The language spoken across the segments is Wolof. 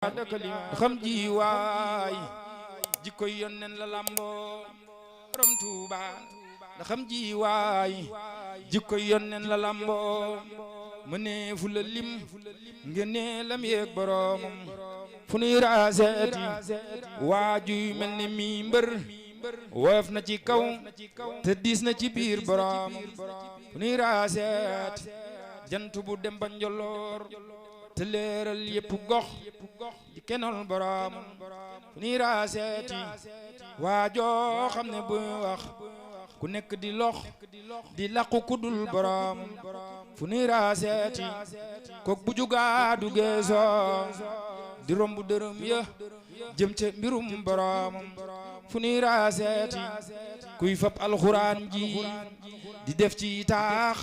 xam ji waay jikkoy yonnen la lamboo borom Tuuba da xam ji waay jikkoy yonnen la lamboo mëne fu la lim ngene lam yeeg boromam fu nuy raaseeti waajuy mel ni mi mbër woyof na ci kaw te diis na ci biir boromam fu nuy raaseeti jant bu dem ba njoloor te leeral yépp gox di kenal borom fu nuy raaseeti waajoo xam ne buy wax ku nekk di lox di laqu kudul borom fu nuy raaseeti kook bu jugaa du geesoo di romb dërëm ya jëm ca mbirum borom fu nuy raaseeti kuy fab alxuraan ji di def ci taax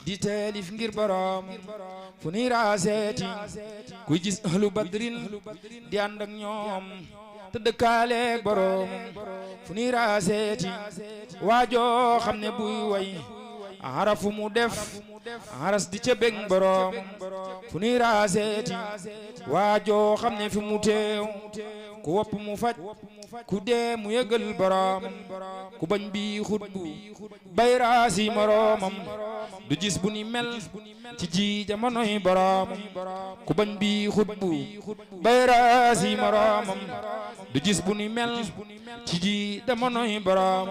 di teelif ngir borom fu nuy raaseeti kuy gis ahlu badrin di ànd ak ñoom te dëkkaaleeg borom fu nuy raaseeti waajoo xam ne buy way arafu mu def aras di ca bég borom fu nuy raaseeti waajoo xam ne fi mu teew ku wopp mu faj ku dee mu yëgal borom ku bañ bi xutbu bay raasi moroomam du gis bu ni mel ci ji jamonoy borom ku bañ bi xutbu bay raasi moroomam du gis bu ni mel ci ji jamonoy borom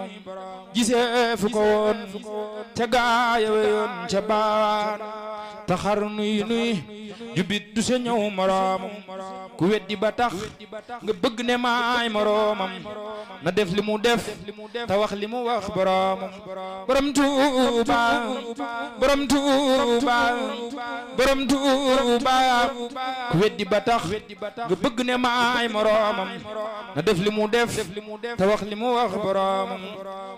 gisee fu ko woon ca gaaya weyoon ca baan taxar nuy jubit du sa ñëw moroomam ku weddi ba tax nga bëgg ne maay moroomam na def li mu def te wax li mu wax boroomam borom Tuuba borom Tuuba borom Tuuba ku weddi ba tax nga bëgg ne maay moroomam na def li mu def te wax li mu wax boroomam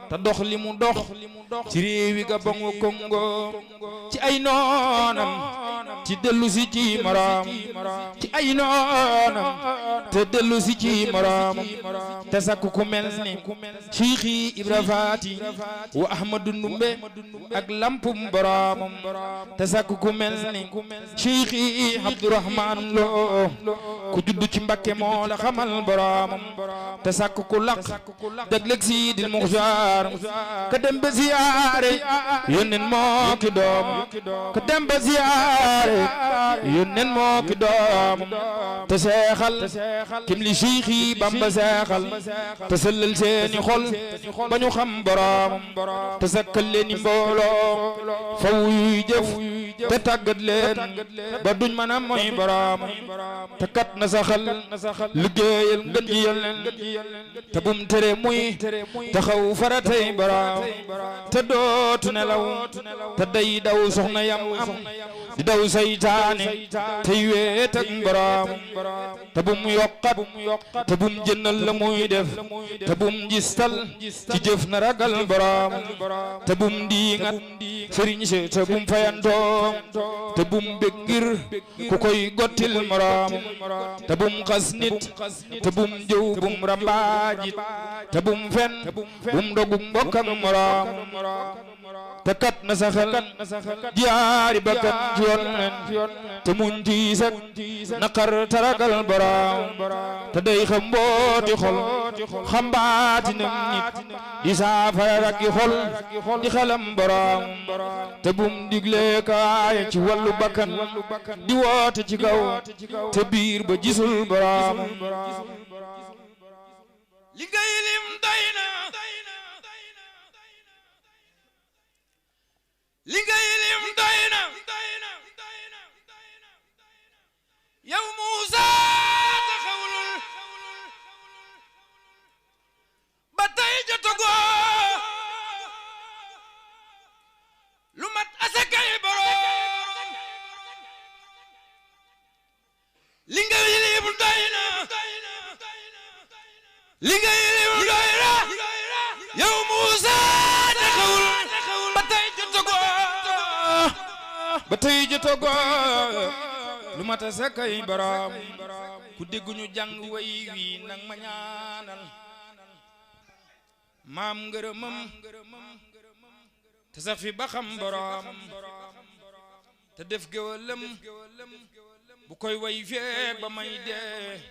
te dox li mu dox ci réewi Gabon Congo ci ay noonam ci dellu si ci moroom ci ay noonam te dellu si ci moroom te sakku ku mel ni Cheikh Ibra Faati wa Ahmadu Ndumbe ak lampum boroomam te sakku ku mel ni Cheikh Abdourahman Lo ku juddu ci Mbakke moo la xamal boroomam te sakku ku laq dëgg-dëgg Sidil Muxtaar ka dem ba ziyaare yónneen moo ki doom ka dem ba ziyaare yónneen moo ki doom te seexal kim li Cheikh Bamba seexal te sellal seeni xol ba ñu xam boroom te sakkal leeni mbooloo faw yuy jëf te tàggat leen ba duñ mën a mooy boroom te kat na saxal liggéeyal ngën ji yàlleen te bum tere muy taxaw faratay boroom te dootu nelaw te day daw soxna yam am di daw saytaane tey weet ak boroom te bum yokkat te bum jënnal la muy def te bum gistal ci jëf na ragal boroom te bum diingat sëriñ si te bum fayantoo te bum bég ngir ku koy gottil moroom te bum xas nit te bum jëw bum rambaajit te bum fen bum dogu mbokk ak moroom te kat na saxal jaari bakkan ci yoon te muñ tiisak naqar taragal boroom te day xam mbooti xol xam baatinam nit di saafara ak xol di xalam boroom te bum digle kaay ci wàllu bakkan di woote ci kaw te biir ba gisul boroom li ngay lim doy na li ngay lim doy na yow Muusa taxawul ba tey jotagoo lu mat asakay boroom li ngay lim doy na li ngay lim doy na yow Muusa taxawul ba tey jotagoo lu mat a sakay boroom ku dégguñu jàng way wi nag ma ñaanal maam ngërëmam te sax fi ba xam boroom te def géwalam bu koy way feek ba may dee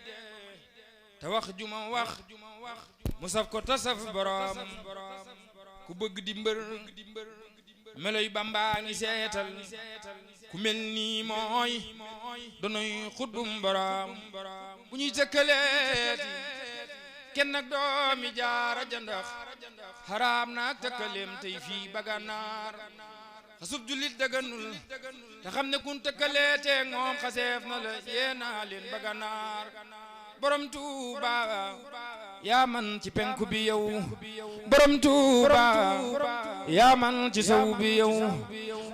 te wax juma wax mu saf ko tasaf borom ku bëgg di mbër meloy Bamba ngi seetal ku mel nii mooy donoy xutbum borom bu ñuy tëkkaleeti kenn nag doomi jaara jandax xaraam naak tëkkaleem tey fii baganaar xasub jullit daganul te xam ne kun tëkkaleeteeg moom xaseef na la yéena leen baganaar borom Tuuba yaa man ci penku bi yow borom Tuuba yaa man ci sow bi yow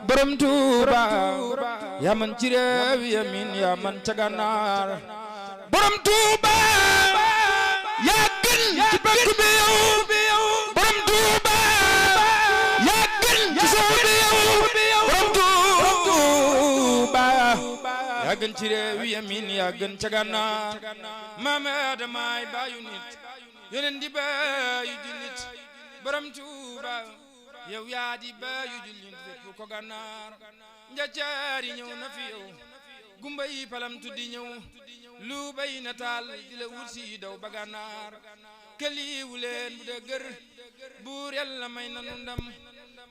borom Tuuba yaa man ci réew yamin yaa man ca gànnaar borom Tuuba yaa gën ci penku bi yow borom Tuuba yaa gën ci sow bi yow borom Tuuba yaa gën ci réew yamin yaa gën ca gànnaar maama Adamaay baayu nit yoneen di baayu jullit borom Tuuba yow yaa di baayu jullit fépp ko gànnaar njaccaari ñëw na fi yow gumba yi palam tuddi ñëw lu bay na taal di la wut si daw ba gànnaar këliwu leen bu dëgër buur yàlla may nanu ndam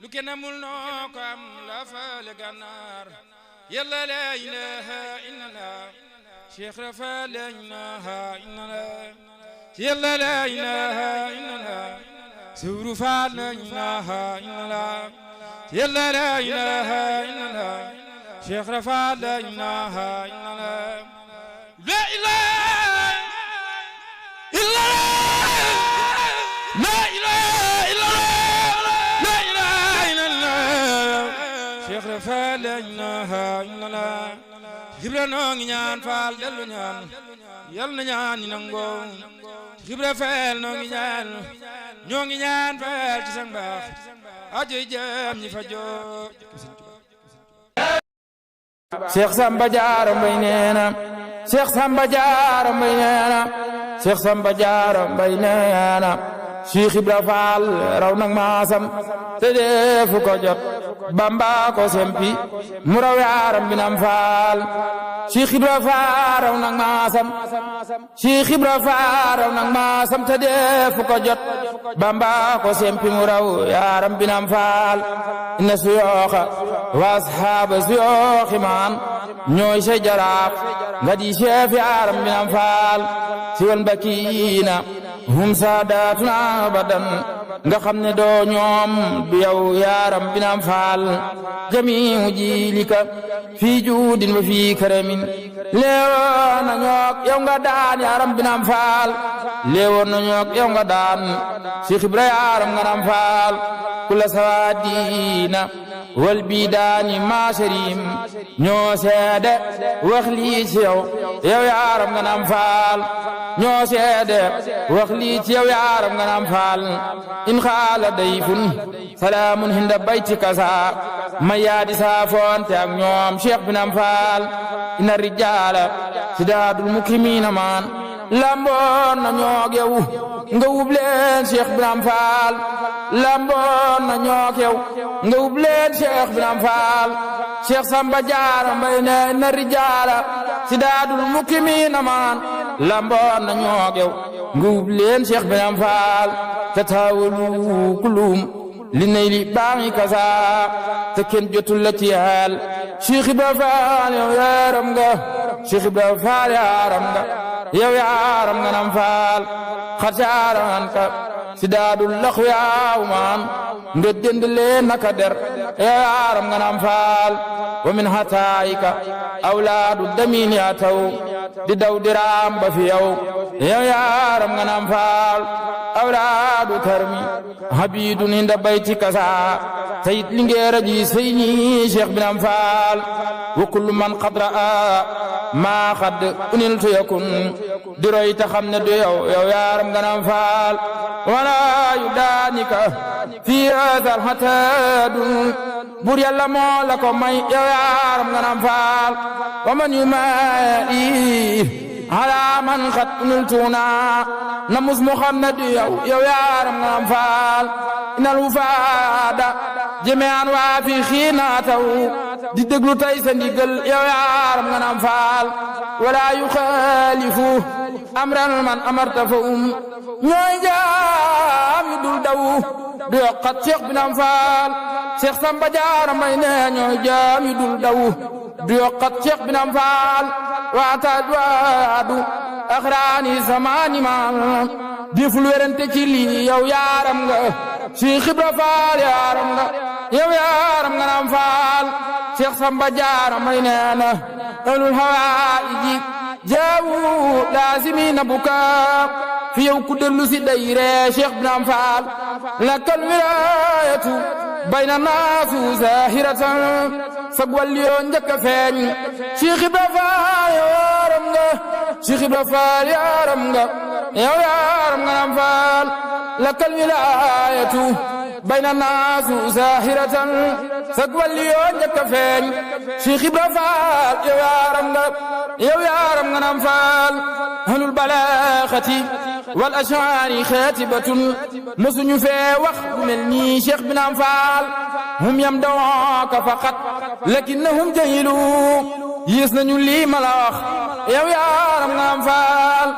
lu kenn amul noo ko am la faale gànnaar yàlla la ilaha illallah Cheikh Rafa la ilaha illallah yàlla la ilaha illallah Sëwru Faal la ilaha illallah yàlla la ilaha illallah Cheikh Rafa la ilaha illallah la ilaha illallah la ilaha illallah la ilaha illallah Cheikh Rafa la ilaha illallah Ibra noo ngi ñaan Faal dellu ñaan yal na ñaan ñi nangoo Ibra Faal noo ngi ñaan ñoo ngi ñaan Faal ci sang baax ajoy jëm ñi fa joo Cheikh Samba Diarra Mbaye neena Cheikh Samba Diarra Mbaye neena Cheikh Samba Diarra Mbaye neena Cheikh Ibra Faal raw nag maasam te defu ko jot Bamba ko sempi mu raw yaaram binam Faal Cheikh Ibra Faal raw nag maasam Cheikh Ibra Faal raw nag maasam te defu ko jot Bamba ko sempi mu raw yaaram binam Faal inna suyooxa wa ashaaba suyooxi maan ñooy say jaraaf nga di chef yaaram binam Faal si wal bakiina hum saadaatuna abadan nga xam ne doo ñoom du yow yaaram binam Faal jamiu jiilika fii juudin wa fii karamin leewoon na ñook yow nga daan yaaram binam Faal leewoon na ñook yow nga daan Cheikh Ibra yaaram nga nam Faal kula sawaadiina wal bidaani maasarim ñoo seede wax lii ci yow yow yaaram nga nam Faal ñoo seede wax lii ci yow yaaram nga nam Faal in xaala dayfun salaamun hinda bayti kasa ma yaadi saafoonte ak ñoom Cheikh binam Faal ina rijaala sidaadul mukrimiina maan lamboon na ñoog yow nga wub leen Cheikh binam Faal lamboon na ñoog yow nga wub leen Cheikh binam Faal Cheikh Samba Diarra Mbaye ne na rijaala sidaadul mukrimiina maan lamboon na ñoog yow nga wub leen Cheikh binam Faal tataawalu kulum li nay li baaxi kasa te kenn jotul la ci yaal Cheikh Ibra Faal yow yaaram nga Cheikh Ibra Faal yaaram nga yow yaaram nga nam Faal xat yaaram ka sidaadul lax yaaw maan nga dend leen naka der yow yaaram nga nam Faal wa min hataayika awlaadu damin yaa taw di daw diraam ba fi yow yow yaaram nga nam Faal awlaadu karmi habidun inda bayti kasa tayit lingeera ji seyni Cheikh binam Faal wa kullu man qad raa maa xad uniltu yakun di roy ta xam ne du yow yow yaaram nga nam Faal wala yu daanika fi haadal hataadu bur yàlla moo la ko may yow yaaram nga nam Faal wa man yumaali ala man xat uniltuna namus Muhammad yow yaaram nga nam Faal inal wufaada jami'an waa fi xiina taw di déglu tay sa ndigal yow yaaram nga naam faal wala yuxaalifu amran man amarta fa ñooy jaam yu dul daw du yokkat Cheikh bi naam faal Cheikh Samba Diarra Mbaye ne ñooy jaam yu dul daw du yokkat Cheikh bi naam faal waataadu axraani samaani maal deful werante ci lii yow yaaram nga Cheikh Ibra Faal yaaram nga yow yaaram nga naam faal Cheikh Samba Diarra Mbaye nee na ahlul hawaaiji jaawu laazimiina bukaa fi yow ku dellu si day ree Cheikh bi naam faal lakkal wilaayatu bayna naasu zaahiratan sag wàlli yoo njëkk a feeñ Cheikh Ibra Faal yaaram nga Cheikh Ibra Faal yaaram nga yow yaaram nga naam faal lakkal wilaayatu bayna naasu zaahiratan sag wàlli yoo njëkk a feeñ Cheikh Ibra Faal yow yaaram nga naam faal ahlul balaaxati wal ash'aari xaatibatun mosuñu fee wax bu mel nii Cheikh bi naam faal hum yamdawka faqat lakinnahum jahilu yées nañu lii ma la wax yow yaaram nga naam faal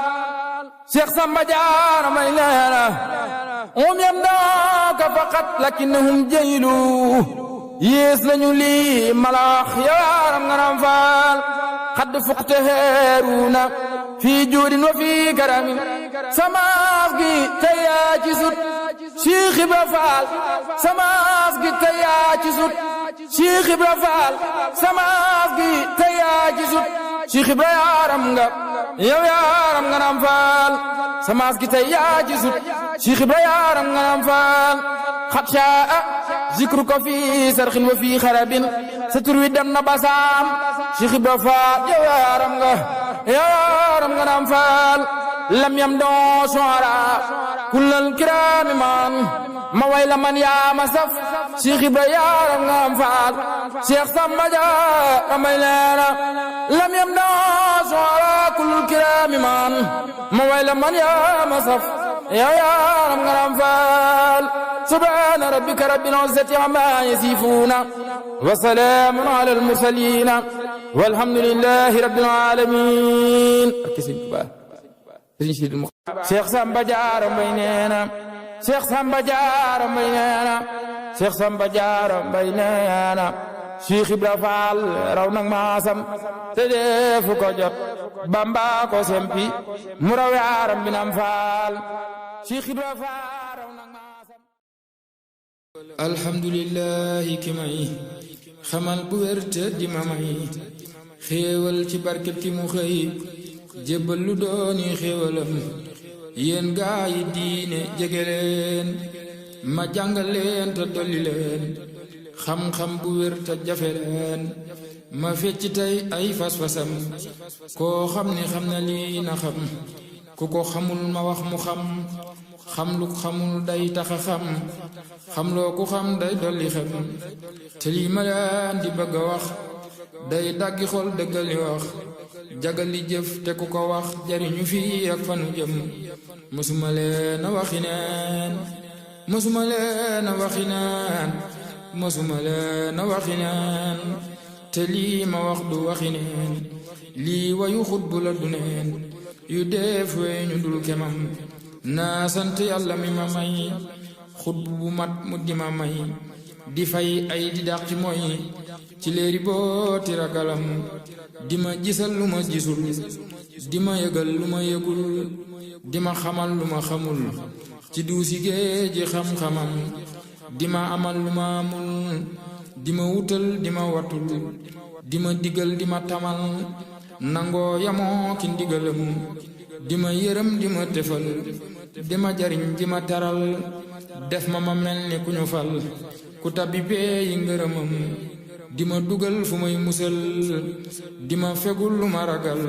Cheikh Samba Diarra Mbaye leena hum yamdawka faqat lakinnahum jahilu yées nañu lii ma la wax yow yaaram nga naam faal xadd fuqte heeruna fii juudin wa fii karamin samaas gi tey yaa ci sut Cheikh Ibra Faal samaas gi tey yaa ci sut Cheikh Ibra Faal samaas gi tey yaa ci sut Cheikh Ibra yaaram nga yow yaaram nga naam faal samaas gi tey yaa ci sut Cheikh Ibra yaaram nga naam faal xat shaa zikruka fii sarxin wa fii xarabin sa tur wi dem na basaam Cheikh Ibra Faal yow yaaram nga naam faal lam yam doo soora kullal kiraami man ma way la man yaa ma saf Cheikh Ibra yaaram nga naam faal Cheikh Samba Diarra Mbaye leena lam yam doo soora kullal kiraami man ma way la man yaa ma saf yow yaaram nga naam faal subhaana rabbika rabbil izzati ammaa yasifuuna wa salaamun alal mursaliina walhamdulillahi rabbil aalamiin Cheikh Samba Diarra Mbaye neena Cheikh Samba Diarra Mbaye neena Cheikh Samba Diarra Mbaye neena Cheikh Ibra Faal raw nag maasam te defu ko jot Bamba ko sempi mu raw yaaram bi naam faal Cheikh Ibra Faal raw nag maasam alhamdulillahi ki may xamal bu wérte di ma may xéewal ci barkeb ki mu xëy jébbal lu dooni xéewalam yéen gaa yi diine jege leen ma jàngal leen te dolli leen xam-xam bu wér te jafe leen ma fecc tey ay fas-fasam koo xam ni xam na lii na xam ku ko xamul ma wax mu xam lu xamul day taxa xam loo ku xam day dolli xam te lii ma leen di bëgg a wax day daggi xol dëggal li wax jagal li jëf te ku ko wax jariñu fii ak fanu jëm mësuma leen a waxi neen mësuma leen a waxi neen mësuma leen a waxi neen te lii ma wax du waxi neen lii wayu xutbu la du neen yu def wey ñu dul kemam naa sant yàlla mi ma may xutbu bu mat mu di ma may di fay ay di dàq ci mooy ci léeri booti ragalam di ma gisal lu ma gisul di ma yëgal lu ma yëgul di ma xamal lu ma xamul ci duusi géeji xam-xamam di ma amal lu ma amul di ma wutal di ma watul di ma digal di ma tamal nangoo yamoo ki ndigalam di ma yërëm di ma tefal di ma jariñ di ma taral def ma mel ni ku ñu fal ku tabbi pee yi ngërëmam di ma dugal fu may musal di ma fegul lu ma ragal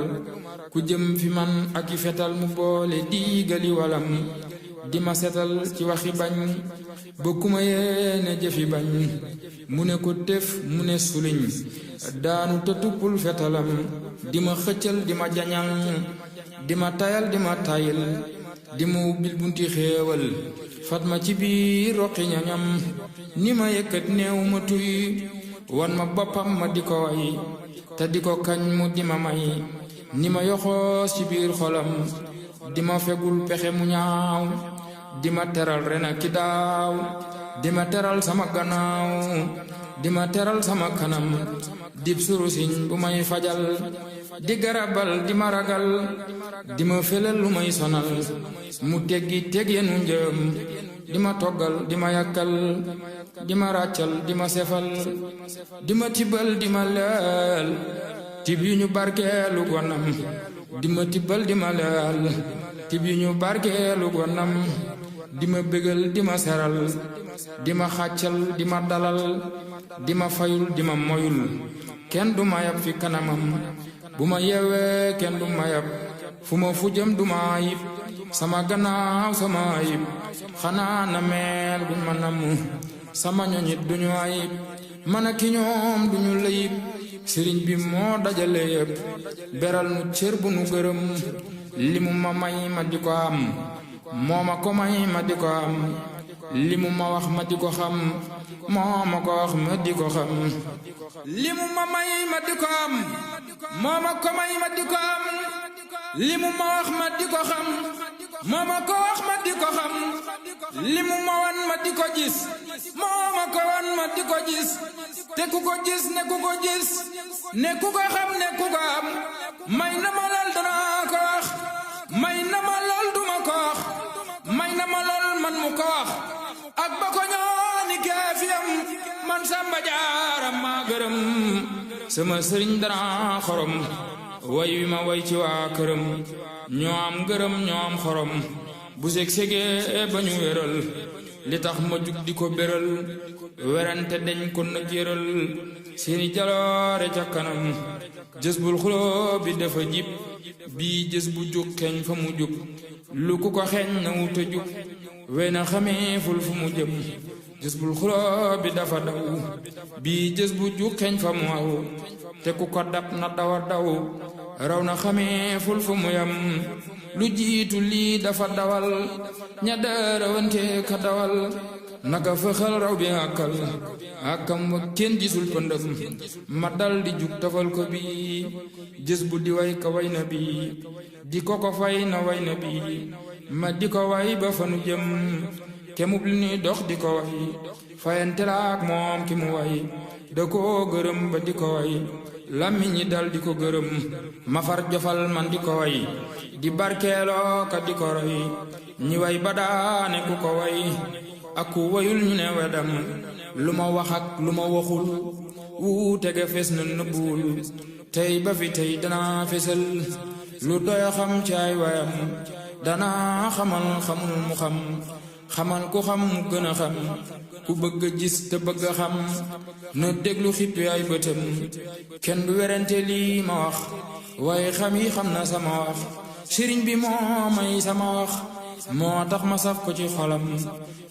ku jëm fi man ak i fetal mu boole diigali walam di ma setal ci waxi bañ ba ku ma yéene jëfi bañ mu ne ko tef mu ne suliñ daanu te tuppul fetalam di ma xëccal di ma jañal di ma tayal di ma tayil di ma ubbil bunti xéewal fat ma ci biir roqi ñañam ni ma yëkkat néew ma tuy wan ma boppam ma di ko way te di ko kañ mu di ma may ni ma yoxoos ci biir xolam di ma fegul pexe mu ñaaw di ma teral ren ak ki daaw di ma teral sama gannaaw di ma teral sama kanam dib surusiñ bu may fajal di garabal di ma ragal di ma felal lu may sonal mu teggi teg yenu njëm di ma toggal di ma yàkkal di ma ràccal di ma sefal di ma tibbal di ma leel tib yu ñu barkeelu gonam di ma tibbal di ma leel tib yu ñu barkeelu gonam di ma bégal di ma seral di ma xàccal di ma dalal di ma fayul di ma moyul kenn du ma yab fi kanamam bu ma yeewee kenn du ma yab fu ma fu jëm du ma ayib sama gannaaw sama ayib xanaa na meel buñ ma namm sama ñoñit duñu ayib man ak ki ñoom duñu layib sëriñ bi moo dajale yépp beral nu cër bu nu gërëm li mu ma may ma di ko am moo ma ko may ma di ko am li mu ma wax ma di ko xam moo ma ko wax ma di ko xam li mu ma may ma di ko am moo ma ko may ma di ko am li mu ma wax ma di ko xam moo ma ko wax ma di ko xam li mu ma wan ma di ko gis moo ma ko wan ma di ko gis te ku ko gis ne ku ko gis ne ku ko xam ne ku ko am may na ma lool danaa ko wax may na ma lool duma ko wax may na ma lool man mu ko wax ak ba ko ñooni keefiyam man Samba Jaara maa gërëm sama sëriñ dana xorom way wi ma way ci waa këram ñoo am gërëm ñoo am xorom bu seg-segee ba ñu wéral li tax ma jug di ko béral werante dañ ko nag yëral seeni jaloore ca kanam jës bul xuloo bi dafa jib bii jës bu jug xeeñ fa mu jub lu ku ko xeeñ na wuta jub wey na xamee ful fu mu jëm jës bul xuloo bi dafa daw bii jës bu jug xeeñ fa mu aw te ku ko dab na dawa daw raw na xamee ful fu mu yam lu jiitu lii dafa dawal ña daarawante ka dawal naka fëxal raw bi àkkam wa kenn gisul pëndëm ma dal di jug tafal ko bi jës bu di way ka way na bi di ko fay na way na bi ma di ko way ba fanu jëm kemub li ni dox di ko way fayante laak moom ki mu way da koo gërëm ba di ko way làmmiñ ñi dal di ko gërëm ma far jofal man di ko way di barkeeloo ka di ko roy ñi way ba daane ku ko way ak ku wayul ñu ne wedam lu ma wax ak lu ma waxul wuute ga fees na nëbbuwul tey ba fi tey danaa fesal lu doy xam ci ay wayam danaa xamal xamul mu xam xamal ku xam mu gën a xam ku bëgg a gis te bëgg a xam na déglu xippi ay bëtam kenn du werante lii ma wax waaye xam yi xam na sama wax sëriñ bi moo may sama wax moo tax ma saf ko ci xolam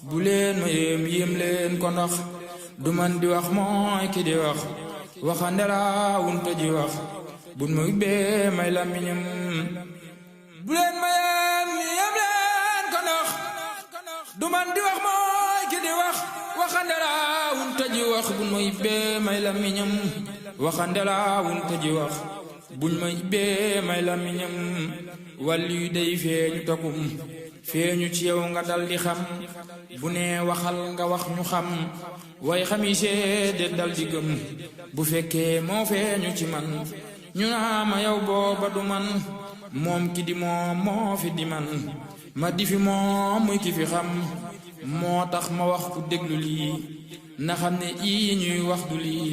bu leen ma yéem leen ko ndax du man di wax mooy ki di wax waxande laa wunta ji wax buñ ma ubbee may làmmiñam bu leen ma yéem leen ko ndax du man di wax mooy ki di wax waxande laa wunta ji wax buñ ma ubbee may làmmiñam waxande laa wunta ji wax buñ ma ubbee may làmmiñam wàllu yu day feeñu takum feeñu ci yow nga dal di xam bu nee waxal nga wax ñu xam way xami seede dal di gëm bu fekkee moo feeñu ci man ñu naa ma yow booba du man moom ki di moom moo fi di man ma di fi moom muy ki fi xam moo tax ma wax ku déglu lii na xam ne ii ñuy wax du lii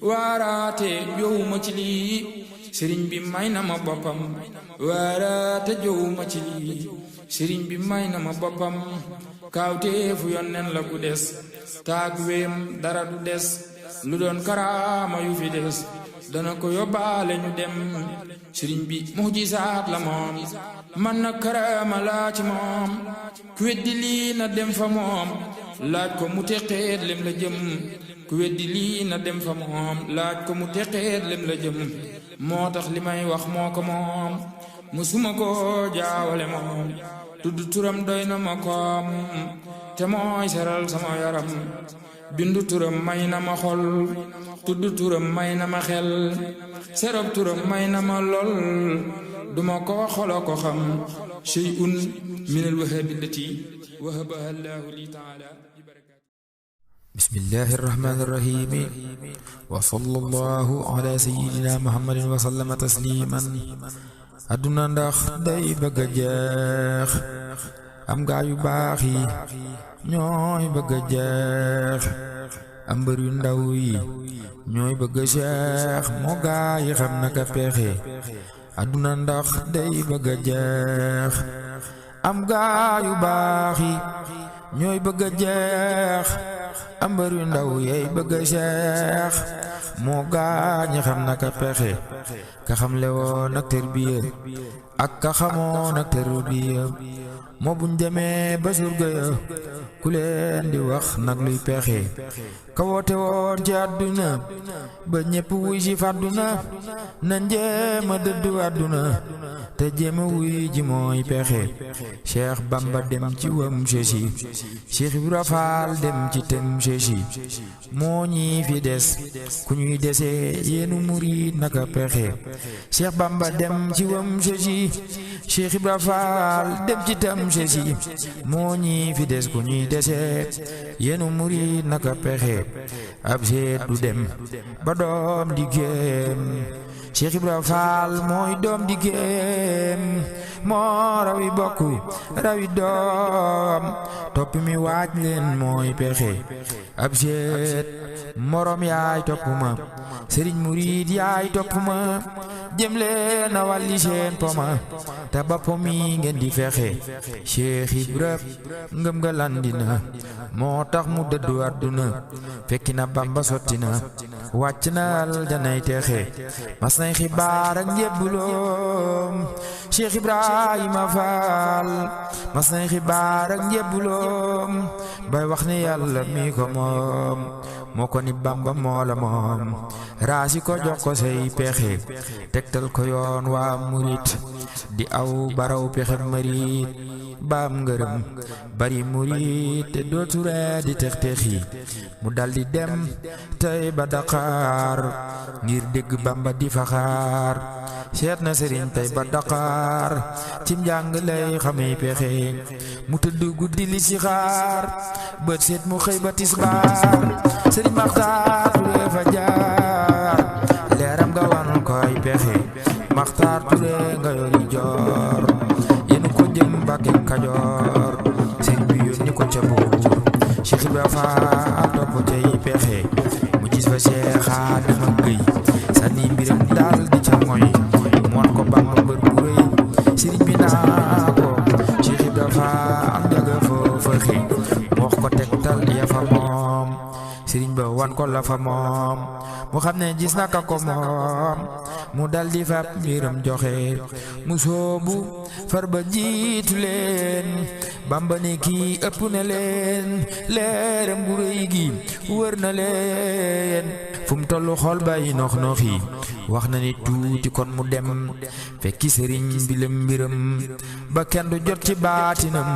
waaraate jowuma ci lii sëriñ bi may na ma boppam waaraate jowuma ci lii sëriñ bi may na ma boppam kaawteefu yonneen la ku des taag wéem dara du des lu doon karaama yu fi des dana ko yóbbaale ñu dem sëriñ bi mujisaat la moom man na karaama laa ci moom ku weddi lii na dem fa moom laaj ko mu teqeet lem la jëm ku weddi lii na dem fa moom laaj ko mu teqeet lem la jëm moo tax li may wax moo ko moom musuma ko jaawale moom tudd turam doy na ma koom te mooy seral sama yaram bindu turam may na ma xol tudd turam may na ma xel serab turam may na ma lool duma ko wax xolo ko xam shay'un min al-wahabi allati wahabaha Allahu li ta'ala. bismillahi irrahmani irrahimi wa sallallahu ala sayyidina muhammadin wa sallama tasliman adduna ndax day bëgg a jeex am gaa yu baax yi ñooy bëgg a jeex am mbër yu ndaw yi ñooy bëgg a jeex moo gaa yi xam naka pexe adduna ndax day bëgg a jeex am gaa yu baax yi ñooy bëgg a jeex am mbër yu ndaw yey bëgg a jeex moo gaa ñi xam naka pexe ka xam le woon ak terbiya ak ka xamoon ak terbiya moo buñ demee ba surga ya ku leen di wax nag luy pexe ka woote woon ci àdduna ba ñépp wuy si fàdduna na njéema dëddu àdduna te jéema wuy ji mooy pexe Cheikh Bamba dem ci wam sesi Cheikh Ibra Faal dem ci tem sesi moo ñi fi des ku ñuy desee yéenu murid naka pexe Cheikh Bamba dem ci wam sesi Cheikh Ibra Faal dem ci tem sesi moo ñi fi des ku ñuy desee yéenu murid naka pexe ab seet du dem ba doom di géem Cheikh Ibra Faal mooy doom di géem moo rawi bokku rawi doom topp mi waaj leen mooy pexe ab seet morom yaay topp ma sëriñ murid yaay topp ma jëm leen a wàlli seen poma te ba pomi ngeen di fexe Cheikh Ibra ngëm nga landina moo tax mu dëddu àdduna fekki na Bamba sotti na wàcc na aljanay texe mas nay xibaar ak njébbuloom Cheikh Ibrahima Fall mas nay xibaar ak njébbuloom bay wax ne yàlla mi ko moom moo ko ni Bamba moo la moom raasi ko jox ko say pexe tegtal ko yoon waa murit di aw baraw pexe marit baam ngërëm bari murit te dootu ree di tex texi mu daldi dem tey ba Dakar ngir dégg Bamba di faxaar seet na sëriñ tey ba Dakar cim njàng lay xamee pexe mu tëdd guddi li si xaar bët seet mu xëy ba tisbaar sëriñ Maxtaar Ture fa jaar leeram nga wan koy pexe Maxtaar Ture nga yori joor yéen ko jëm Mbàkke Kajoor sëriñ bi yónni ko ca Buur Cheikh Ibra Faal topp tey pexe mu gis fa Cheikh Adama Gueye sànni mbiram daal di ca moy mu wan ko Bamba mbër bu rëy sëriñ bi naa ko Cheikh Ibra Faal jaga foofa xëy mu wax ko tegtal ya fa moom sëriñ ba wan ko la fa moom mu xam ne gis naka ko moom mu dal di fab mbiram joxe mu soobu far ba jiitu leen Bamba ne kii ëpp na leen leeram bu rëy gi wër na leen fu mu tollu xol bay nox noxi wax na ni tuuti kon mu dem fekki sëriñ bi la mbiram ba kenn du jot ci baatinam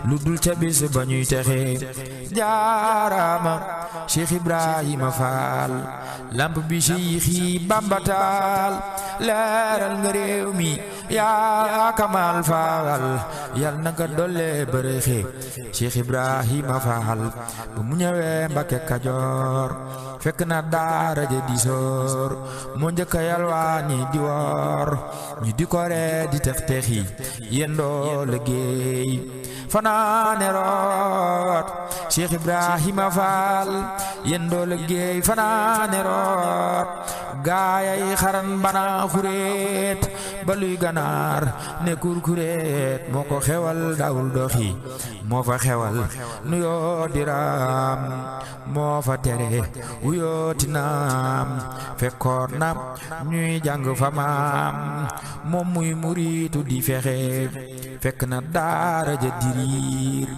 lu dul ca bis ba ñuy texe jaaraama Cheikh Ibrahima Fall lamp bi Cheikhi Bamba taal leeral nga réew mi yaa Kamal Fall yal na nga dolle bërëxe Cheikh Ibrahima Fall bu mu ñëwee Mbàkke Kajoor fekk na daara ja di soor moo njëkk a yalwaani di woor ñu di ko ree di tex texi yendoo liggéey fanaane root Cheikh Ibrahima Fall yendoo liggéey fanaane root gaayay xaran bana xureet baluy ganaar ne kurkureet moo ko xewal dawul doxi moo fa xewal nuyoo diraam moo fa tere wuyooti naam fekkoon na ñuy jàng fa maam moom muy muritu di fexe fekk na daara ja diriir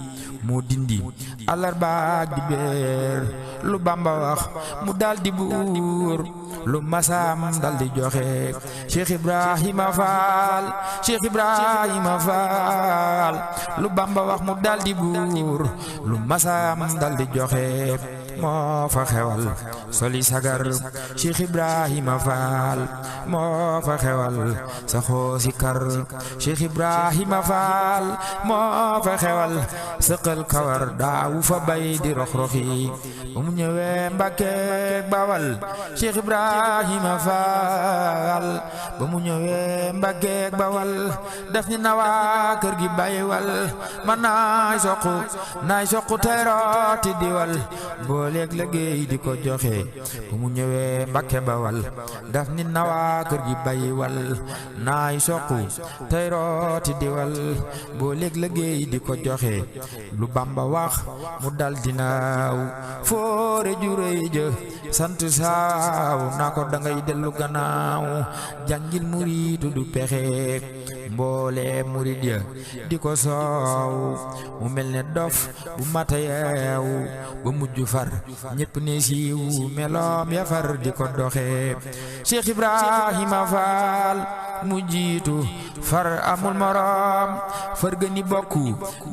moo dindi àllarba di beer lu Bamba wax mu daldi buur lu masam daldi joxe Cheikh Ibrahima Fall Cheikh Ibrahima Fall lu Bamba wax mu daldi buur lu masam daldi joxe moo fa xewal soli sagar Cheikh Ibrahima Fall moo fa xewal sa xoosi kar Cheikh Ibrahima Fall moo fa xewal sëqal kawar daawu fa bay di rox-roxi ba mu ñëwee Mbàkke Bawal Cheikh Ibrahima Fall ba mu ñëwee Mbàkke Bawal def ni nawaa kër gi baywal man naay soqu terooti diwal booleeg liggéey di ko joxe ba mu ñëwee Mbàkke Bawal daf ni nawaa kër gi baywal naay soqu terooti diwal booleeg liggéey di ko joxe lu Bamba wax mu dal dinaaw foore juréy jë sant saaw naa ko dangay dellu gannaaw jàngil muriitu du pexe mboole murid ya di ko soow mu mel ne dof bu mata yeew ba mujj far ñépp ne siiw meloom ya far di ko doxe Cheikh Ibrahima Fall mu jiitu far amul morom far gëni bokku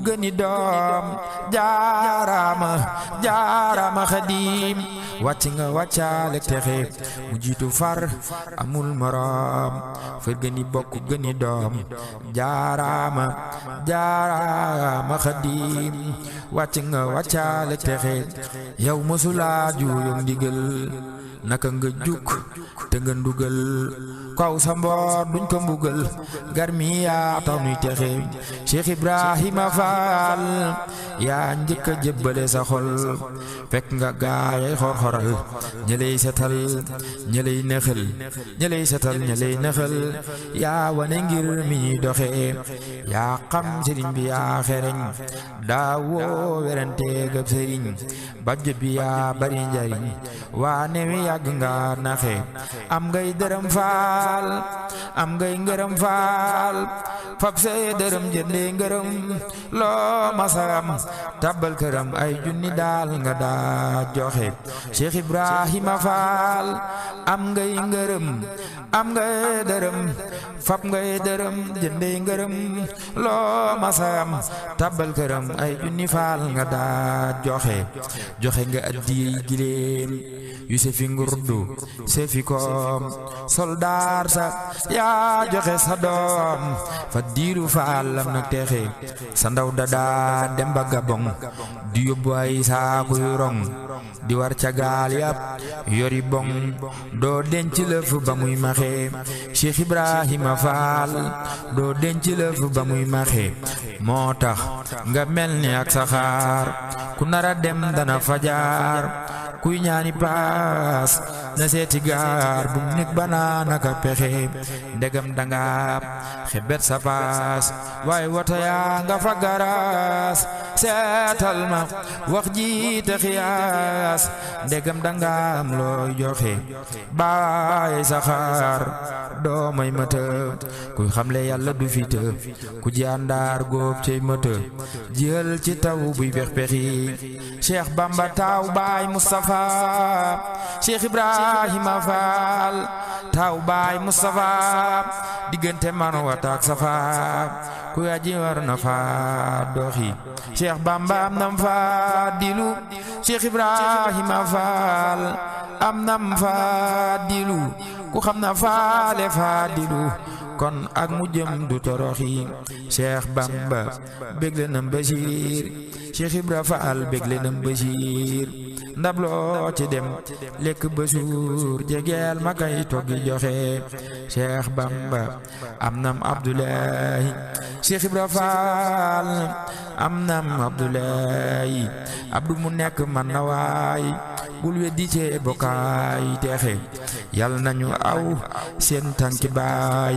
gëni doom jaaraama Xadim wàcc nga wàccaale texe mu jiitu far amul morom far gëni bokku gëni doom jaaraama Xadim wàcc nga wàccaale texe yow mësulaa juuyum ndigal naka nga juk te nga ndugal kaw sa mboor duñ ko mbugal garmi yaa tax nuy texe Cheikh Ibrahima Fall yaa njëkk a jébbale sa xol fekk nga gaayay xor-xoral ñëlay setal ñëlay nëxal ñëlay setal ñëlay nëxal yaa wane ngir mi ñuy doxe yaa xam sëriñ bi yaa xereñ daawoo werante gab sëriñ bajj bi yaa bari njariñ waa newi yàgg nga naxe am ngay dërëm faal am ngay ngërëm faal fab say dërëm jëndee ngërëm loo masam tabbal këram ay junni daal nga daa joxe Cheikh Ibrahima Fall am ngay ngërëm am ngay dërëm fab ngay dërëm jëndee ngërëm loo masam tabbal këram ay junni faal nga daa joxe nga addiyey giléem yu se fi ngurdu se fi koom soldaar sa yaa joxe sa doom fa diiru faalam nag texe sa ndaw dadaa dem ba Gabon di yóbbu ay saaku yu rong di war ca gaal yap yori bong doo denc lëf ba muy maxe Cheikh Ibrahima Fall doo denc lëf ba muy maxe moo tax nga mel ni ak saxaar ku nara dem dana fajar kuy ñaani paas na seeti gaar bu nek banana ka pexe ndegam danga xebet sa paas waaye wata yaa nga fa garaas seetal ma wax ji te xiyaas ndegam danga am looy joxe baay saxaar doo may mata kuy xamle yàlla du fi të ku ji àndaar góob cey mata jël ci taw buy bex pexi Cheikh Bamba taw baay Mustafa Cheikh Ibrahima Fall taw baay Mustafa diggante Marwa ak Safa ku aji war na fa doxi Cheikh Bamba am nam fa dilu Cheikh Ibrahima Fall am nam fa dilu ku xam na faale fa dilu kon ak mu jëm du toroxi Cheikh Bamba bégle nam Bachir Cheikh Ibra Fall bégle nam Bachir ndab loo ci dem lekk ba suur jegeel ma kay toggi joxe Cheikh Bamba am nam Abdoulaye Cheikh Ibra Fall am nam Abdoulaye Abdou mu nekk man na waay bul weddi cee bokkaay teexe yàlla nañu aw seen tànki baay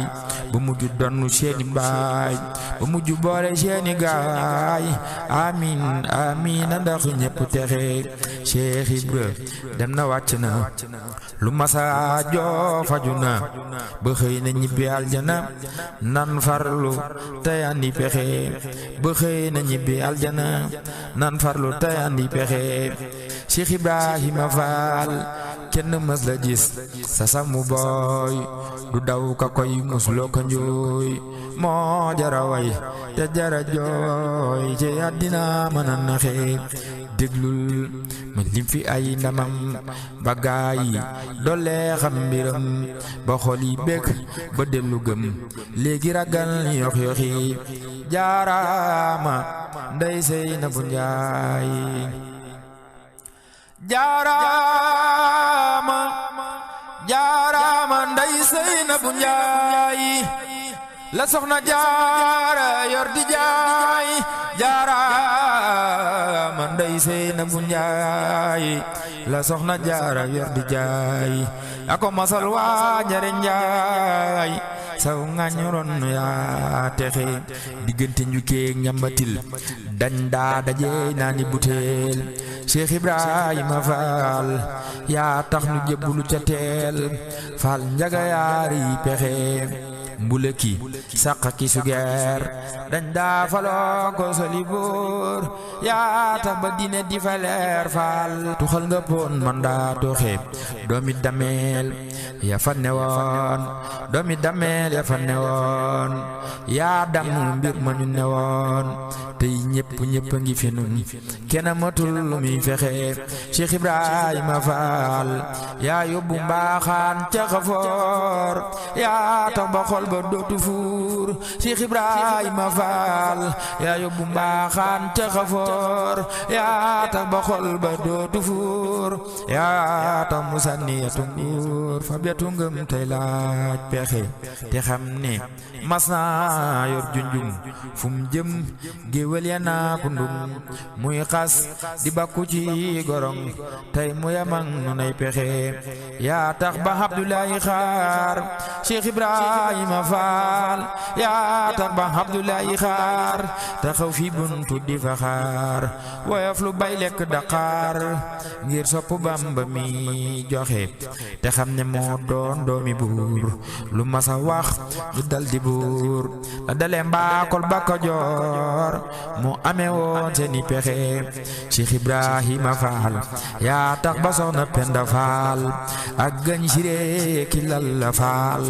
ba mujj donnu seeni baay ba mujj boole seeni gaay amin amin ndax ñépp texe Cheikh Ibra dem na wàcc na lu masa joo faju na ba xëy na ñibbi aljana nan farlu tey andi pexe ba xëy na ñibbi aljana nan farlu tey andi pexe Cheikh Ibrahima Fall kenn mës la gis sa samu booy du daw ka koy musloo ka njooy moo jara way te jara jooy ci àddina mën a naxe déglul ma lim fi ay ndamam ba gaay doole xam mbiram ba xol yi bég ba dellu gëm léegi ragal yox yoxi jaaraama ndey Seynabu Njaay jaaraama jaaraama ndey Seynabu Njaay la soxna jaara yor di jaay jaaraama ndey Seynabu Njaay la soxna jaara yor di jaay ako masal waa njare Njaay saw ngañoron yaa texe diggante njukkeeg ñambatil dañ daa daje naani butéel Cheikh Ibrahima Fall yaa tax nu jébbulu ca teel Fall njaga yaari pexe mbule ki sàq ki sugeer dañ daa faloo ko soli boor yaa tax ba dine di fa leer Fall tuxal nga poon man daa toxe doomi dameel ya fa newoon doomi dameel ya fa newoon yaa dam mbir ma ñu newoon tey ñépp ñépp a ngi fi nun kenn matul lu muy fexe Cheikh Ibrahima Fall yaa yóbbu mbaaxaan ca xafoor yaa tax ba xol ba dootu fuur Cheikh Ibrahima Fall yaa yóbbu mbaaxaan ca xafoor yaa tax ba xol ba dootu fuur yaa tax mu sànni yatu nguur fa betu ngëm tey laaj pexe te xam ne mas naa yor junjum fu mu jëm géwél ya naa kundum muy xas di bakku ci gorong tey mu yamang nu nay pexe yaa tax ba Abdoulaye xaar Cheikh Ibrahima Fall yaa tax ba Abdoulaye xaar taxaw fi buntu di fa xaar woyof lu bay lekk Dakar ngir sopp Bamba mi joxe te xam ne moo doon doomi buur lu masa wax du dal di buur la dalee mbaakol ba Kajoor mu amee woon seeni pexe Cheikh Ibrahima Fall yaa tax ba soxna Penda Fall ak gañ siré ki Lalla Fall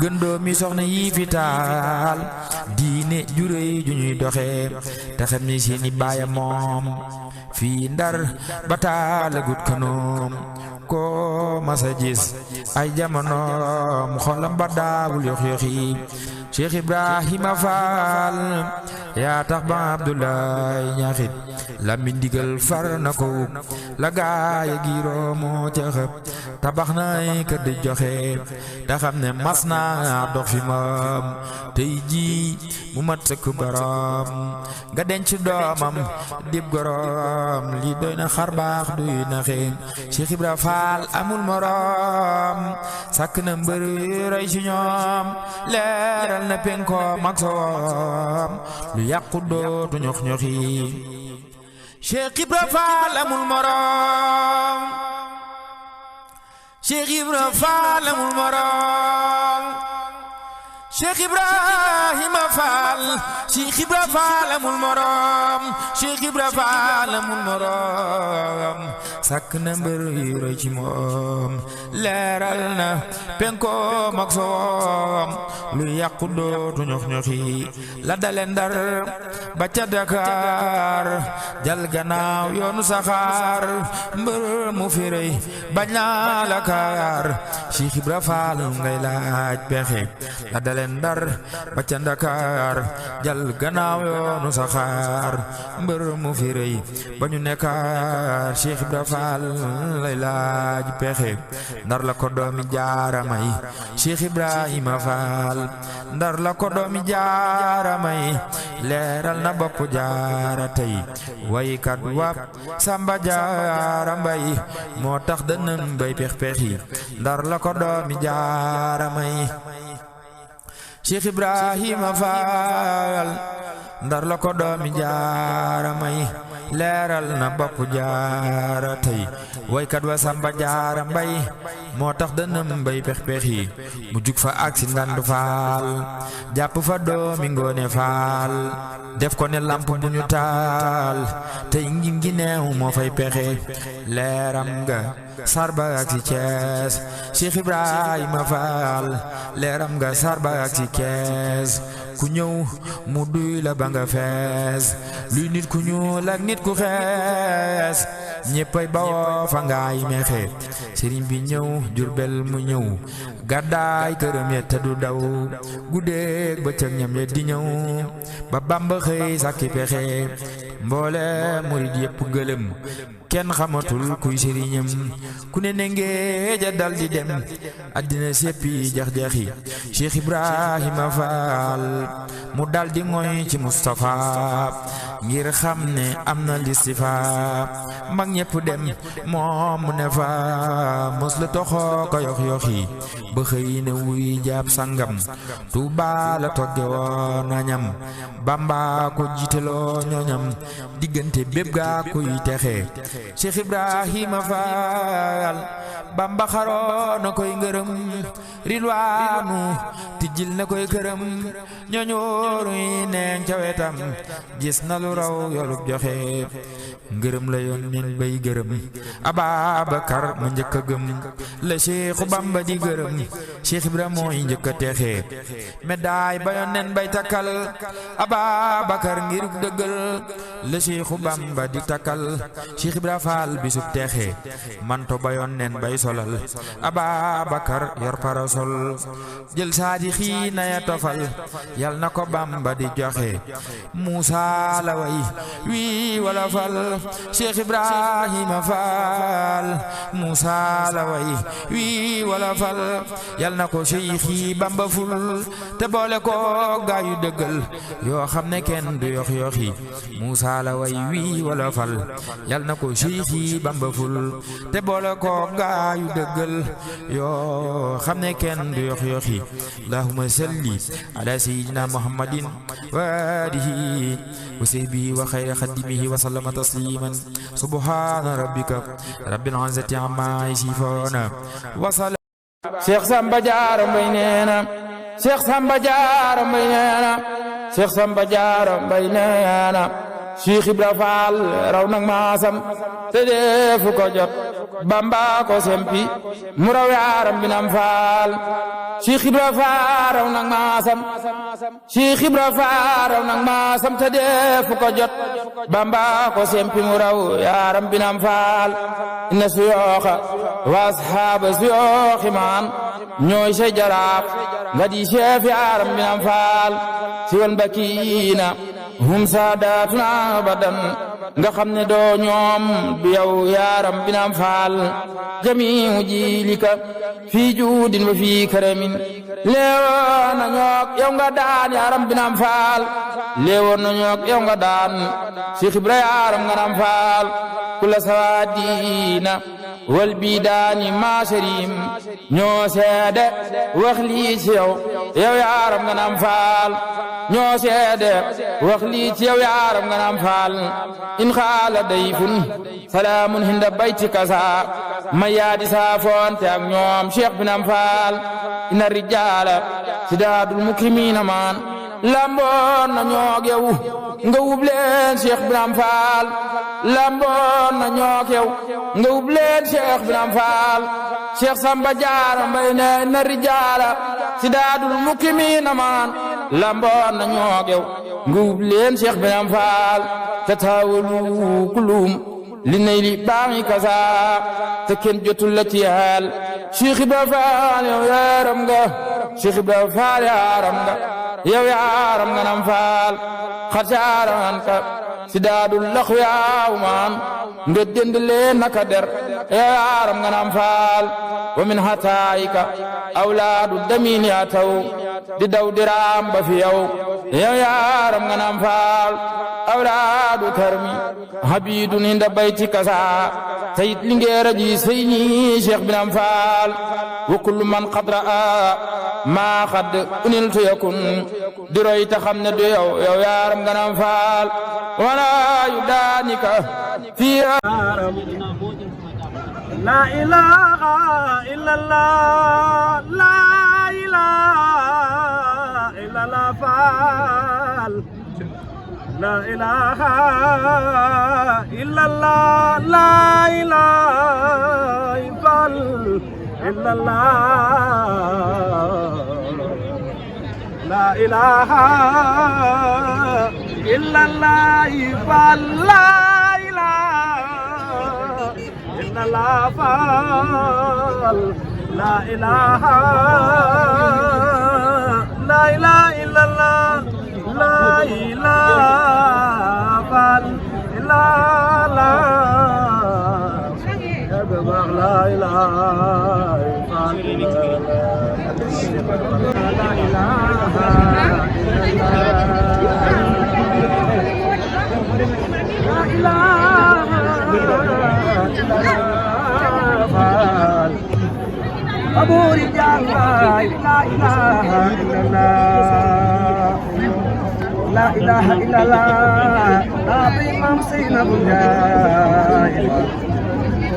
gën doomi soxna yi fi taal diine juréy ju ñuy doxe te xam ne seeni baaya moom fii Ndar ba taalagut kanoom ko masa gis ay jamonoom xolam ba daawul yox yoxi Cheikh Ibrahima Fall yaa tax ba Abdoulaye ñaxit lambi ndigal far na ko la gaaya giiroo moo ca xëp tabax nay kër di joxe te xam ne mas naa dox fi moom tey jii mu mat sëkk borom nga denc doomam dib gorom li doy na xar baax duy na xeem Cheikh Ibra Fall amul morom sàkk na mbër roy ci ñoom leeral na penkoom ak soom lu yàqu dootu ñox ñoxi Cheikh Ibra Fall amul morom Cheikh Ibra Fall amul morom Cheikh Ibrahima Fall Cheikh Ibra Fall amul morom Cheikh Ibra Fall amul morom sàkk na mbër yu roy ci moom leeral na penkoom ak soom lu yàqu dootu ñox ñoxi la dale Ndar ba ca Dakar jal gannaaw yoonu saxaar mbër mu fi rëy bañ naa la kaar Cheikh Ibra Fall ngay laaj pexe la dale Ndar ba ca Ndakaar jal gannaaw yoonu saxaar mbër mu fi rëy ba ñu nekkaar Cheikh Ibra Fall lay laaj pexe Ndar la ko doomi jaara may Cheikh Ibrahima Fall Ndar la ko doomi jaara may leeral na bopp jaara tey waykat wap Samba Jaara Mbay moo tax dënëm bay pex-pexi Ndar la ko doomi jaara may Cheikh Ibrahima Fall Ndar la ko doomi jaara may leeral na bopp jaara tey waykat wa Samba Jaara Mbay moo tax dënëm bay pex-pexi mu jug fa aksi Ndandu Faal jàpp fa doomi Ngoone Faal def ko ne lamp bu ñu taal tey ngin gi neew moo fay pexe leeram nga sarba ak ci Cees Cheikh Ibrahima Fall leeram nga sarba ak ci Cees ku ñëw mu duy la ba nga fees luy nit ku ñuul ak nit ku xees ñéppay bawoo fa ngaay mexe sëriñ bi ñëw Jurbel mu ñëw gàddaay këram ya te du daw guddeeg bëccëg ñam ya di ñëw ba Bamba xëy sàkki pexe mboole murid yépp gëlëm kenn xamatul kuy sëriñam ku ne nengee ja dal di dem àddina séppi jax-jaxi Cheikh Ibrahima Fall mu dal di ngoy ci Mustafa ngir xam ne am na listifa mag ñépp dem moom mu ne fa mos la toxoo ko yox-yoxi ba xëy ne wuy jaab sangam Tuuba la togge woon añam Bamba ko jiiteloo ñoñam diggante bépp gaa kuy texe Cheikh Ibrahima Fall Bamba xaroo na koy ngërëm rilwaanu tijjil na koy këram ñoñooruy neen ca wetam gis na lu raw yolub joxe ngërëm la yoon nen bay gërëm Ababakar ma njëkk a gëm la Cheikhu Bamba di gërëm Cheikh Ibra mooy njëkk a texe médaille ba yoon nen bay takkal Ababakar ngir dëggal la Cheikhu Bamba di takkal Cheikh Ibra Fall bisub texe manto ba yoon nen bay solal Ababakar yor parasol jël saadi xiina ya tofal yal na ko Bamba di joxe Muusa la way wi wala fal Cheikh Ibrahima Fall Muusa la way wi wala fal yal na ko Cheikhi Bamba ful te boole ko gaayu dëggal yoo xam ne kenn du yox yoxi Muusa la way wi wala fal yal na ko Cheikhi Bamba ful te boole ko gaayu dëggal yoo xam ne kenn du yox yoxi Allahumma salli ala sayyidina Muhammadin wa alihi wa sahbihi wa khayri khadimihi wa sallama tasliman subhana rabbika rabbil izzati amma yasifun wa salam Cheikh Samba Diarra Mbaye neena Cheikh Samba Diarra Mbaye neena Cheikh Samba Diarra Mbaye neena Cheikh Ibra Fall raw nag maasam te defu ko jot Bamba ko sempi mu raw yaaram binam Fall Cheikh Ibra Fall raw nag maasam Cheikh Ibra Fall raw nag maasam te defu ko jot Bamba ko sempi mu raw yaaram binam Fall inna suyooxa wa ashaaba suyooxi maan ñooy say jaraaf nga di chef yaaram binam Fall si wal bakiina hum saadaatuna abadan nga xam ne doo ñoom du yow yaaram binam Fall jamiu jilika fii juudin wa fii karamin leewoon na ñook yow nga daan yaaram binam Fall leewoon na ñook yow nga daan Cheikh Ibra yaaram nga nam Fall kula sawaadina wal bidaani maasarim ñoo seede wax lii ci yow yow yaaram nga nam Fall ñoo seede wax lii ci yow yaaram nga nam Fall in xaala dayfun salaamun hinda bayti kasa ma yaadi saafoonte ak ñoom Cheikh binam Fall ina rijaala sidaadul mukrimiina maan lamboon na ñoog yow nga wub leen Cheikh binam Fall lamboon na ñoog yow nga wub leen Cheikh binam Fall Cheikh Samba Diarra Mbaye ne na rijaala sidaadul mukrimiina maan lamboon na ñoog yow nga wub leen Cheikh binam Fall tataawalu kulum li nay li baaxi kasa te kenn jotul la ci yaal Cheikh Ibra Fall yow yaaram nga Cheikh Ibra Faal yaaram nga yow yaaram nga nam faal xar saaran ka si daadul lax yaaw maan nga dend leen naka der yow yaaram nga nam faal wa min hataayika awlaadu damin yaa taw di daw diraam ba fi yow yow yaaram nga nam faal awlaadu karmi habidun inda bayti kasa sayid lingeera ji seyni Cheikh binam faal wa kullu man qad raa maa xad uniltu yakun di roy ta xam ne du yow yow yaaram nga nam faal wala yu daanika fii la ilaha illallah la ilaha illallah faal la ilaha illallah la ilaha faal illallah la ilaha illallah faal la ilaha illallah faal la ilaha illallah la ilaha faal illallah la ilaha faal la ilaha Abu Rijal la ilaha illallah la ilaha illallah Nabi Imam Sina Bunjai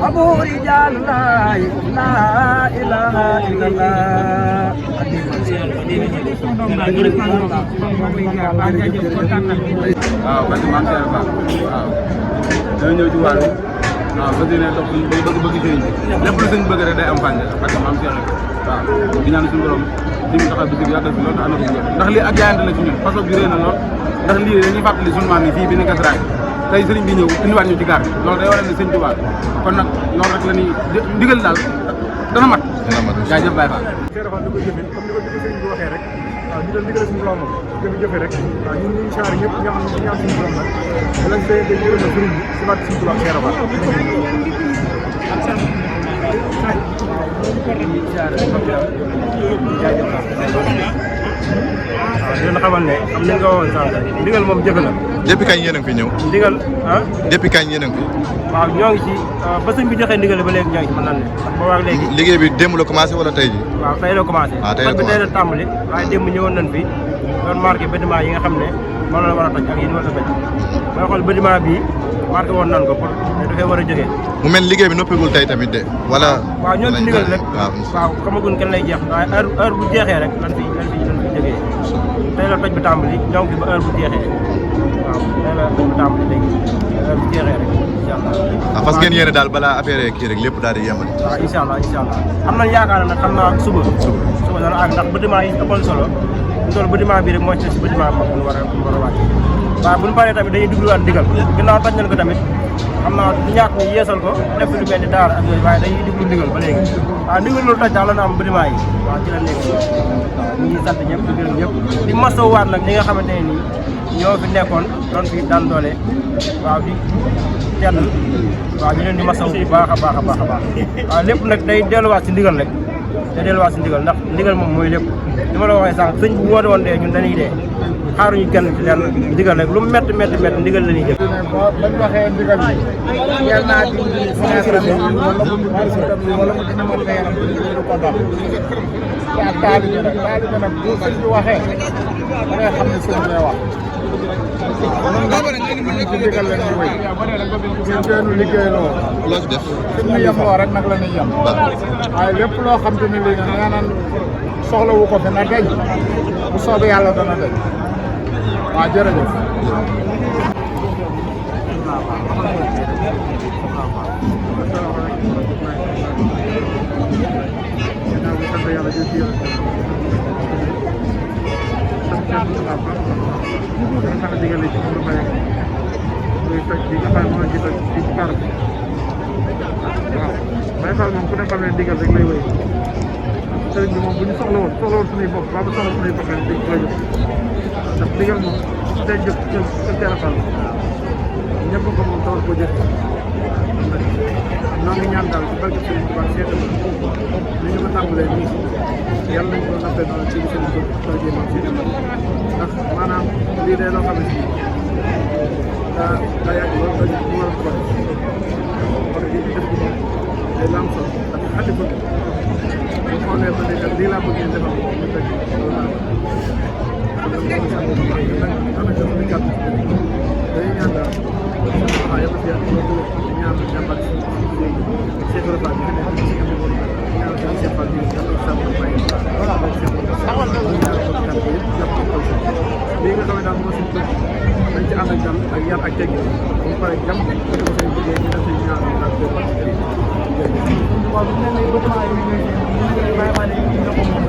Abu Rijal la ilaha illallah waaw parce que maam Cheikh Ba waaw dañoo ñëw ci wàllu waaw ba dina topp bëgg sëriñ bi lépp lu sëriñ bëgg rek day am fànn parce que maam Cheikh waaw di ñaan suñu borom di ñu taxaw bis bi yàggal fi loolu te ànd ak ñoom ndax lii ak jaayante la ci ñun façon bi réy na lool ndax lii dañuy fàttali suñu maam yi fii bi ni gas raay tey sëriñ bi ñëw indiwaat ñu ci gaar bi loolu day waral ne sëriñ Tuubaa kon nag loolu rek la ñuy ndigal daal dana mat jaajëf Baye Fall waaw ñu doon digal suñu borom gën a jëfe rek waaw ñun ñu saar ñëpp ñoo xam ne ñaan suñu borom nag lañ koy jëlee na sëriñ bi si waat suñu tubaab Cheikh Ba waaw di leen xamal ne am nañ ko woon sànq ndigal moom jëfe na depuis kañ yéen a ngi fi ñëw ndigal ah depuis kañ yéen a ngi fi waaw ñoo ngi ci ba sëñ bi joxee ndigal ba léegi ñoo ngi ci mën naan ne ndax boobaag léegi liggéey bi démb la commencé wala tey ji waaw tey la commencé tey la commencé tey la tàmbali waaye démb ñëwoon nañ fi doon marqué bâtiment yi nga xam ne moom la war a toj ak yi ñu war a toj mooy xool bâtiment bii marqué woon nañ ko pour ne dafay war a jógee mu mel liggéey bi noppigul tey tamit de wala waaw ñoo ngi ndigal rek waaw xamagun kenn lay jeex waaye heure bu jeexee rek lan fi jógee tey la toj bi tàmbali ñoo ngi fi ba heure bu jeexee waaw tey la toj bi tàmbali léegi heure bu jeexee rek incha allah fas ngeen yéene daal balaa affaire kii rek lépp daal di yemal waaw incha allah am nañ yaakaar nag xam naa suba dana àgg ndax bâtiment yi ëppoon solo bâtiment bi rek moo ci si bâtiment boobu ñu war a wàcc waaw bu ñu paree tamit dañuy dégluwaat ndigal ginnaaw toj nañ ko tamit xam naa du ñàkk ñu yeesal ko def lu mel ni daara ak yooyu waaye dañuy déglu ndigal ba léegi waaw ndigal loolu toj daal la na am bâtiment yi waaw ci la nekk ñu ngi sant ñëpp di gërëm ñëpp di masawaat nag ñi nga xamante ne nii ñoo fi nekkoon doon fi daan doole waaw di tedd waaw ñu leen di masaw bu baax a baax a baax a baax waaw lépp nag day delluwaat si ndigal rek day delluwaat si ndigal ndax ndigal moom mooy lépp li ma la waxee sànq sëñ bu woote woon dee ñun dañuy dee xaaruñu kenn ci lenn ndigal rek lu métti ndigal la ñuy jëf. bañ waxee ndigal bi yal naa dindi fenêtre bi wala mu dina mën a yaram du ko dox te ak taalibe nag bu sëñ bi waxee da ngay xam ne sëñ bi wax ci ndigal la ñuy wéy ñun teenu liggéeyloo loo ci def fi ñu yem loo rek nag la ñuy yem waaye lépp loo xam te ne lii ne nee nan soxla wu ko fi na deñ bu soobee yàlla dana deñ waaw jërëjëf Baye Fall moom ku ne xam ne ndigal rek lay wéy sëriñ bi moom bu ñu soxla woon suñuy bopp ba mu soxla suñuy bopp rek dañ koy jox ndax digal moom tey jëf ca teerafal ñëpp ko moom tawar ko jëf noo ngi ñaan daal ci barke sëriñ Tuubaa seet ni ñu ko tàmbalee nii yàlla nañ ko nappee noonu ci seen bopp barke moom seet ndax maanaam lii day loo xam ne si daa yàgg lool dañ ñu war a ko parce que li ci def bi moom day la am solo parce que xati bëgg bu xoolee ba nekk lii laa bëgg ngeen defal ko ñu fekk loolu laa dañuy ñaan daal waaw yëpp si yàlla loolu ñaan jàmbat si Cheikh Rafa bi nekk ci ñaan Cheikh Fall bi yàlla sàmm may lii nga xam ne daal moo si bëgg dañ ci ànd ak jàmm ak yar ak teggin bu pare jàmm ko seen liggéey ñu def seen ñaan ak ko waaw bu mel ni bâtiment yi ñu vraiment dañuy ko moom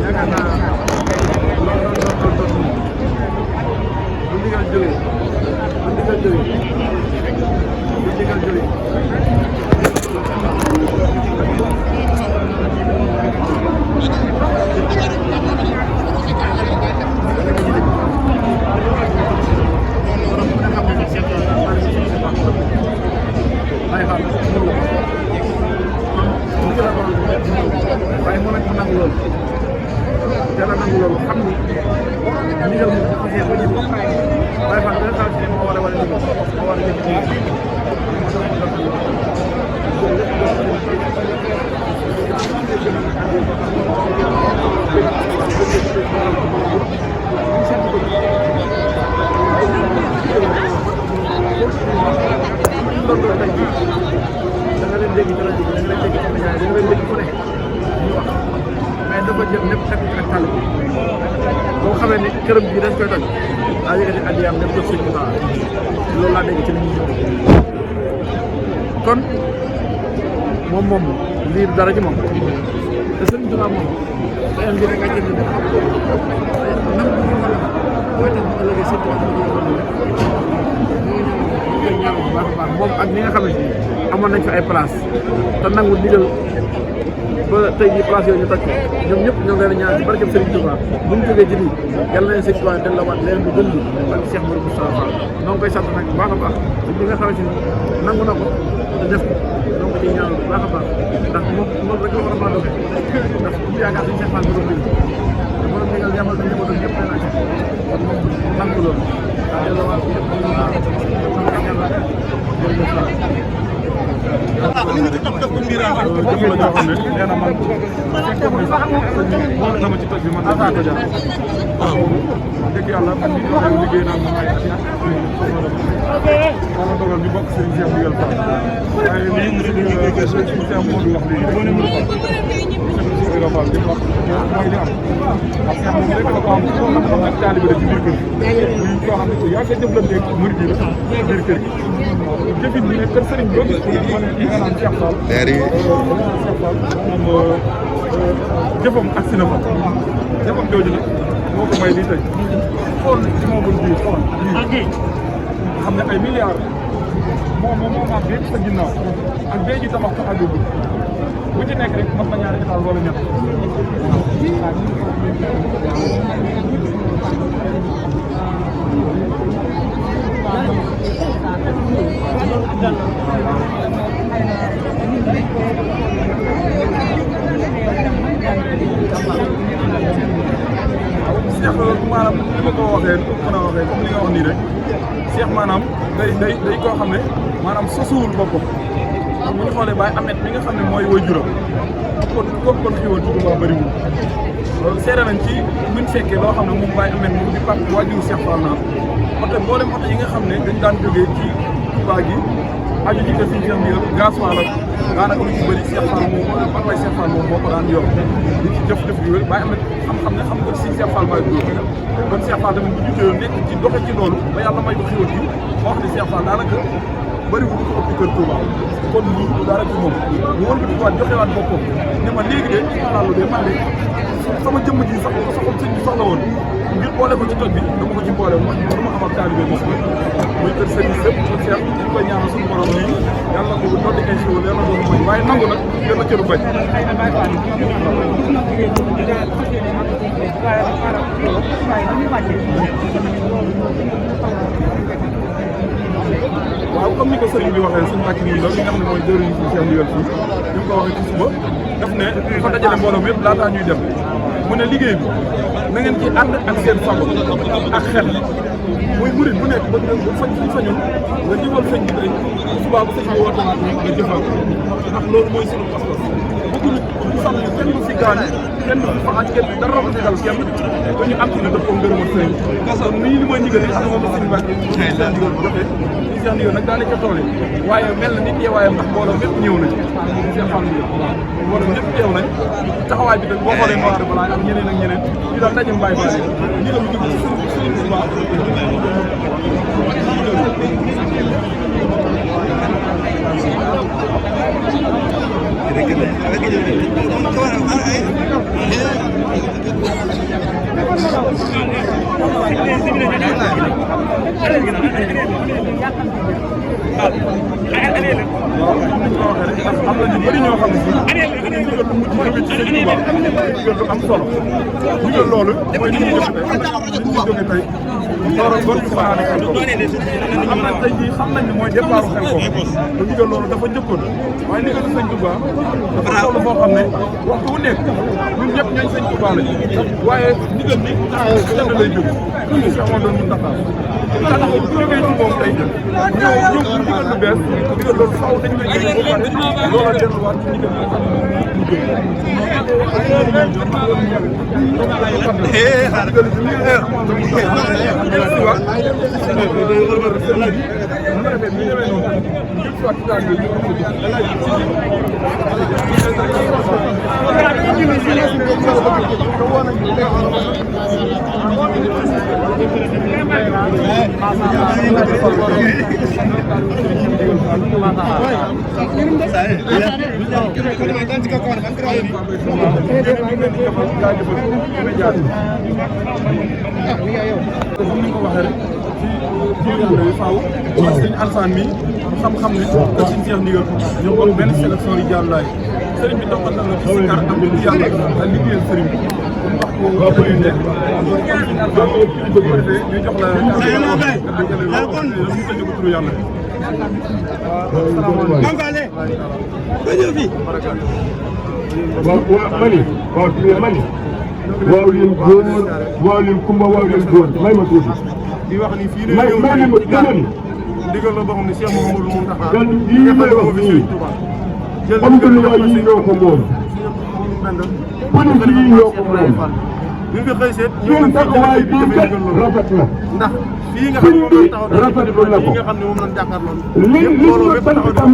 yaakaar naa loolu bu ndigal jógee waaye moo nekk nangu loolu yàlla nangu loolu xam ni ndigal moom dafa xasee ba ñëw waaye fan benn saa si moo war a wane ndigal moo war a jëf da nga leen dégg ci rajo bi da nga leen dégg ci média yi da nga leen dégg fu ne ñu wax mais dafa jël lépp teg ci rek tàll bi boo xamee ni këram bii dañ koy toj daa yëkkati addiyaam dem ko sëñ bi loolu laa dégg ci li ñu kon moom lii dara ci moom te sëñ bi moom day am njëriñ ak jënd def nam bu ñu wala mooy tax bu ëllëgee sëñ bi ñaan bu baax a baax moom ak ñi nga xamante ni amoon nañ fi ay place te nangu digal ba tey jii place yooyu ñu toj ko ñoom ñëpp ñoo ngi leen ñaan ci barkeb Serigne Touba bu ñu jógee ci lii yàlla nañ Serigne Touba delluwaat leen bu gën lii ak Cheikh Modou Moustapha Fall ñoo ngi koy sant nag bu baax a baax ñi nga xamante ni nangu na ko te def ko ñoo ngi ko ciy ñaanal bu baax a baax ndax moom rek la war a mën a doxee ndax bu yaakaar suñu Cheikh Fall borom bi te borom bi nga yamal na njabootam ñëpp nee naa ci kon moom nangu loolu delluwaat ñëpp jëf la joo xam ne nee na man boole na ma ci toj bi man daa ko jaar dëgg yàlla man mi ñoo liggéey naa moom ay yàlla dogal ñu bokk seen Cheikh Ndigal Fall waaye lii Cheikh Modou wax léegi boo ne mënu ko Cheikh Fall di wax mooy li am parce que moom rek la ko am koo xam ne taalibe la ci biir kër gi muy koo xam ne ko yàgg a jëflanteeg murid yi la ci biir kër gi jëfin bi ne kër sëriñ boo gis ma ne nga naan Cheikh Fall Cheikh Fall moom jëfam ak si na fa jëfam jooju nag moo ko may lii tey xool ci moo bul bii xool lii xam ne ay milliards moom ak bee ci sa ginnaaw ak bee ji tabax ko àggagul bu ci nekk rek mën na ñaari étage wala ñett Cheikh maanaam li ma ko waxee mën a waxee comme li nga wax nii rek Cheikh maanaam day koo xam ne maanaam sosuwul boppam ndax bu ñu xoolee Baye Ahmed mi nga xam ne mooy waajuram kon xiiwal ci Touba bëriwul loolu seere nañ ci buñ fekkee loo xam ne moom Baye Ahmed moom di pap waajuru Cheikh Fall naa oto mboolem oto yi nga xam ne dañ daan jógee ci Touba gi aju ci kër Serigne Cheikh Ndigal gasoil ak daanaka lu ci bëri Cheikh Fall moom ban way Cheikh Fall moom moo ko daan yor di ci jëf-jëf yu wér Baye Ahmed xam ne xam nga si Cheikh Fall maay dóor kon Cheikh Fall tamit bu jutee nekk ci doxe ci loolu ba yàlla may ko xiiwal gi moo wax ne Cheikh Fall daanaka bëriwul ko ëpp kër Touba kon lii dara ci moom mu wëlbatikuwaat joxewaat boppam ne ma léegi de Fallou de man de sama jëmm ji sax ko soxla sëñ bi soxla woon ngir boole ko ci toj bi dama ko ci boole mu am ak taalibe mos muy kër sëriñ sëpp mu seex ñu koy ñaanal suñu borom lii yàlla ko toddi ay siwal yàlla ko may waaye nangu nag gën a cëru bañ waaw comme ni ko sëriñ bi waxee suñu mbàkk nii loolu li nga xam ne mooy jëriñ si seen ndigal fii ñu ko waxee ci suba daf ne fa dajale mbooloo mi yëpp laataa ñuy dem mu ne liggéey bi na ngeen ci ànd ak seen sago ak xel muy murit bu nekk ba fañul nga jëfal sëñ bi tey subaa bu sëñ bi woote nga jëfal ndax loolu mooy suñu pas-pas bëgguñu ñu xam ne kenn du fi gaañ kenn du fi faxaaj kenn dara du fi dal kenn ba ñu am ci ne dëppoo ngërëmal sëñ parce que nii li mooy ndigal yi xam ne moom la sëñ Mbàkke seen ndigal bu joxee ñu seen ndigal nag daane ca tool yi waaye mel na ni teewaayam ndax mbooloo mépp ñëw nañ seen xam ni mbooloo ñëpp teew nañ taxawaay bi nag boo xoolee moo balaa ak ñeneen ak ñeneen ñu daal daje mbaay baale ndigal bi jóg ci sëriñ am na ñu bëri ñoo xam ne ndigal lu mujj jóge ci sëñ Touba ndigal lu am solo ndigal loolu mooy li ñu jóge tey door a gor fanaane xel ko am na tey jii xam nañ ne mooy départ xel ko lu ndigal loolu dafa njëkkoon waaye ndigal lu sëñ Touba dafa toll foo xam ne waxtu wu nekk ñun ñëpp ñooy sëñ Touba lañ waaye ndigal bi kenn lay jóg ñu si amoon doon mun Dakar tax bu jógee ci moom tey ñëw ndigal lu bees ndigal loolu faaw dañ koy jël ba pare loola delluwaat ci ndigal bi xam sëñ Alsaan mi xam-xam ne da suñ seex ndigal ñoo bokk benn sélection yi jàllaay sëriñ bi taxoon na la ci sikar am lu yàlla ak liggéeyal sëriñ bi wax ko bëri ne ñu jox la turu yàlla mani waaw leen góor waaw leen kumba waaw leen góor may ma tuuti di wax ni fii may ma tuuti ndigal la boo xam ne Cheikh Mouhamadou Mountakha gan yii may wax nii alhamdulilah yii ñoo ko moom police yii ñoo ko moom bi nga xëy seet seen taxawaay bii kat rafet na ndax fii nga xam ne moom taxaw rafetlu na ko nga xam ne moom lañ jàkkaarloo li ma sant tam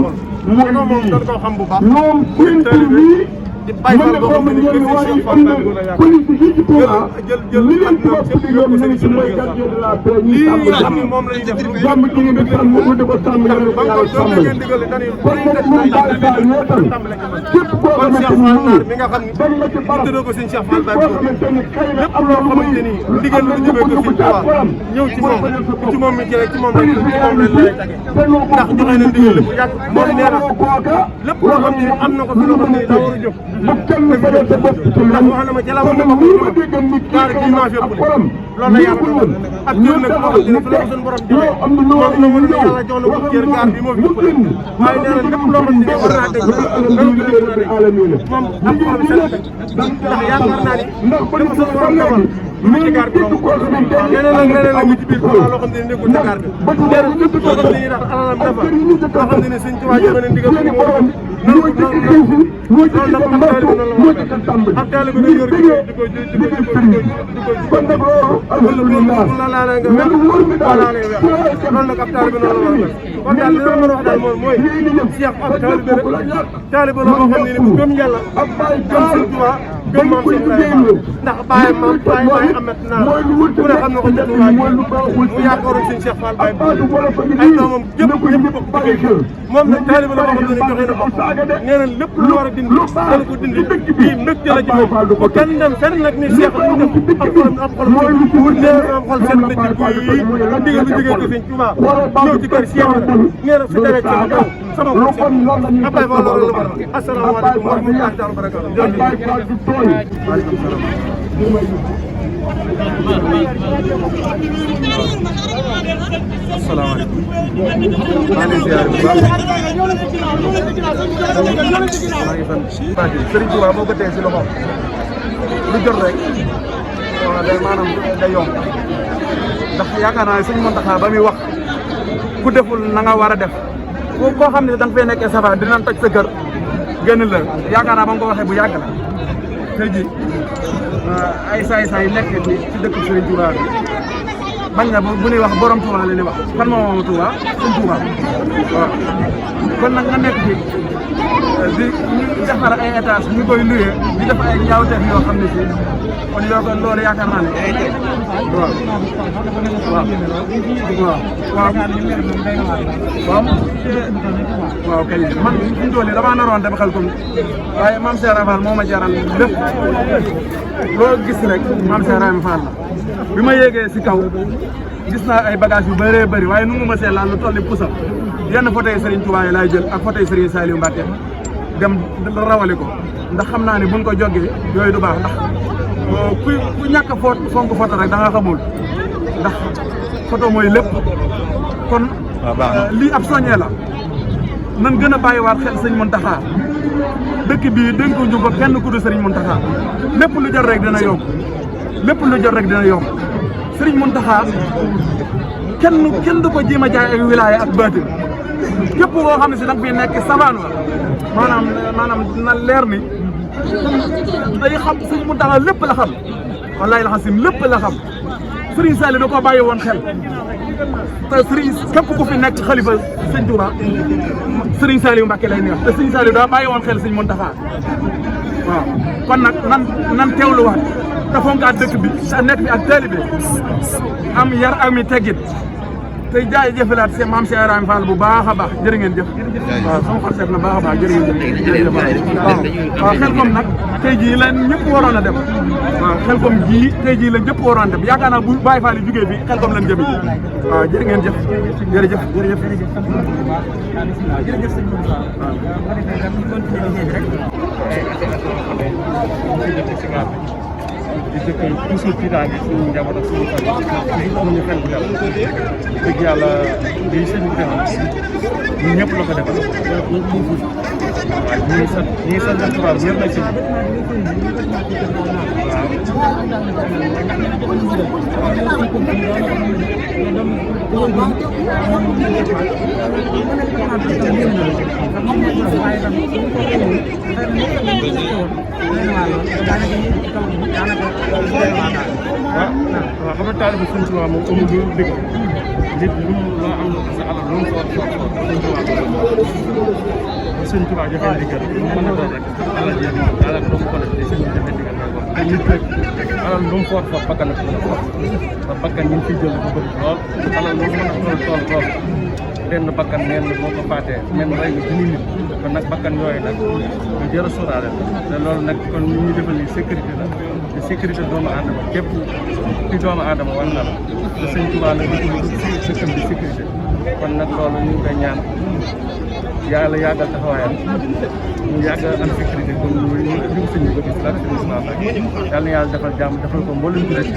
mooy moom dañ koo xam bu baax ñoom seen tur bii di bàyyi mën na koo mën ngeen waaye am na police yi ci Touba li leen tubaab ci yoon nañ ci mooy gardien de la paix ñuy sàmm jàmm moom lañuy def jàmm ji ngeen di sàmm mu di ko sàmm yàlla ko yàlla sàmmal kon nag moom Baye Fall ñoo tam képp koo xamante ni nii mi nga xam dem na ci barab tuddee ko sëñ Cheikh képp Fall koo xamante ni xëy na am na lu muy ndigal lu jógee ko sëñ Touba ñëw ci moom mi ci moom rek lay tage ndax joxe na ndigal bu yàgg moom nee na lépp loo xam ne am na ko fi loo xam ne daa war a jóg bu kenn bëggee sa bopp ci lan wax na ma ci la kon nag lii ma dégg nit ki ak borom loolu la yàlla doon ak ñun nag moo xam ne fi la ko suñu borom joxe am na loo moom la mën a yàlla jox na ko cër gaar bi moo fi ëppale waaye nee na lépp loo xam ne war naa dégg moom am ko am seen ndax yaakaar naa ni ndax ba suñu borom defoon mu ci gaar bi leneen ak leneen ak ci biir loo xam ne nekkul ci gaar bi nee na lépp loo xam ne ni ndax alalam dafa loo xam ne ni suñ ci waa joxe na ndigal seeni borom moo ci indi moo ci indi mbattu moo ci tàmbali ab taalibe na yor di ko kon nag loolu alhamdulilah mais lu wóor mi daal loolu nag ab taalibe noonu la kon daal li ma mën a wax daal mooy Cheikh ab taalibe la boo xam ne ni bu gëm yàlla ab Baye gëm Sëñ Tuubaa gën maam Cheikh Ibrahima ndax bàyyi maam bàyyi amet naar ku ne xam na ko ca Touba mu yaakaaroon sëñ Cheikh Fall Baye ay doomam yëpp bokk liggéey moom nag taaliba la boo xam ne joxe na bopp nee na lépp lu war a dindi dana ko dindi bii mbégte la ci moom bu kenn dem fenn nag ni Cheikh lu def ab xolam wut nee na am xol seen na ci guy ndigal bi jógee ko sëñ Touba ñëw ci kër Cheikh nee na fi dara ci ma daw sama xol seen Ablaye Fall loolu la war a asalaamaaleykum wa rahmatullahi wa barakatuh waaleykum salaam asalaamaaleykum maa ngi ziar bu baax maa ngi sant Serigne Touba boo ko tee si loxo lu jot rek day maanaam day yomb ndax yaakaar naa ne Sëñ Mountakha ba muy wax ku deful na nga war a def koo xam ne da nga fay nekkee safara dinañ toj sa kër gën la yaakaar naa ba nga ko waxee bu yàgg la tey jii ay saay-saay nekk ci dëkk Serigne Touba bi bañ na bu ñuy wax borom Touba la ñuy wax fan moo moom Touba Sëñ Touba waaw kon nag nga nekk fi di defar ay étage ñu koy luyee di def ay ñaawteef yoo xam ne si kon loolu yaakaar naa ne waaw waaw kay man fi mu toll nii damaa naroon dem xel comme waaye maam Cheikh Ibra Fall moo ma jaral lépp loo gis rek maam Cheikh Ibra Fall la bi ma yéegee si kaw gis naa ay bagages yu bëree bëri waaye nu mu ma see laal lu toll ni pusa yenn fauteuil Serigne Touba yi laay jël ak fauteuil Serigne Saliou Mbacké dem rawale ko ndax xam naa ne buñ ko jógee yooyu du baax ndax ku ñàkk a fonk photo rek da nga xamul ndax photo mooy lépp kon lii ab soññee la nan gën a bàyyiwaat xel Sëñ Mountakha dëkk bii dénk ñu ko kenn ku du Sëriñ Mountakha lépp lu jot rek dina yomb lépp lu jot rek dina yomb Sëriñ Mountakha kenn du ko jéem a jaay ak wilaaya ak baatin képp koo xam ne si da nga fi nekk sabaan wa maanaam na leer ni day xam Sëriñ Mountakha lépp la xam wallaahi la xam lépp la xam Sëriñ Saliou da koo bàyyi woon xel te Sëriñ képp ku fi nekk xalifa Sëñ Touba Sëriñ Saliou Mbacké lay neex te Sëriñ Saliou daa bàyyi woon xel Sëñ Mountakha waaw kon nag nan teewluwaat te fonkaat dëkk bi te nekk bi ak taalibe am yar ak mi teggit te jaay jëfalaat seen maam Cheikh Ibrahima Fall bu baax a baax jërë ngeen jëf waaw sama xol seet na baax a baax jërë ngeen jëf waaw xel kom nag tey jii la ñëpp waroon a dem waaw xel kom jii tey jii la ñëpp waroon a dem yaakaar naa bu Baye Fall yi jugee bi xel kom lañ jëmi waaw jërë ngeen jëf jërëjëf di jëkkër toujours ci daal suñu njaboot ak suñu famille amuñu xel bu dal dëgg yàlla di sëñ bi defal ñun ñëpp la ko defal waaw ñuy sant tubaab ñëpp la sëñ waaw xam nga taalibe Sëñ Tuubaa moom amul lu dëgg nit lu loo am sa alal lu mu soor Sëñ Tuubaa joxe ndigal mën na doon rek alal ji alal doomu ko def Sëñ bi joxe ndigal te nit rek alal lu mu foor bakkan ak la foor te bakkan ñu ngi fiy jël bu bëri lool alal lu mu mën a tool benn bakkan neen boo ko faatee nen rey nga junni nit kon nag bakkan yooyu nag lu jër a sóoraale te loolu nag kon ñu defal ni sécurité la te sécurité doomu aadama képp ci doomu aadama war na la te Sëñ Tuubaa la dëkkam bi sécurité kon nag loolu ñu ngi koy ñaan yàlla yàggal taxawaayam ñu yàgg am sécurité comme ñu sëñ bi ko gis la yàlla na yàlla defal jàmm defal ko mboolem ci rek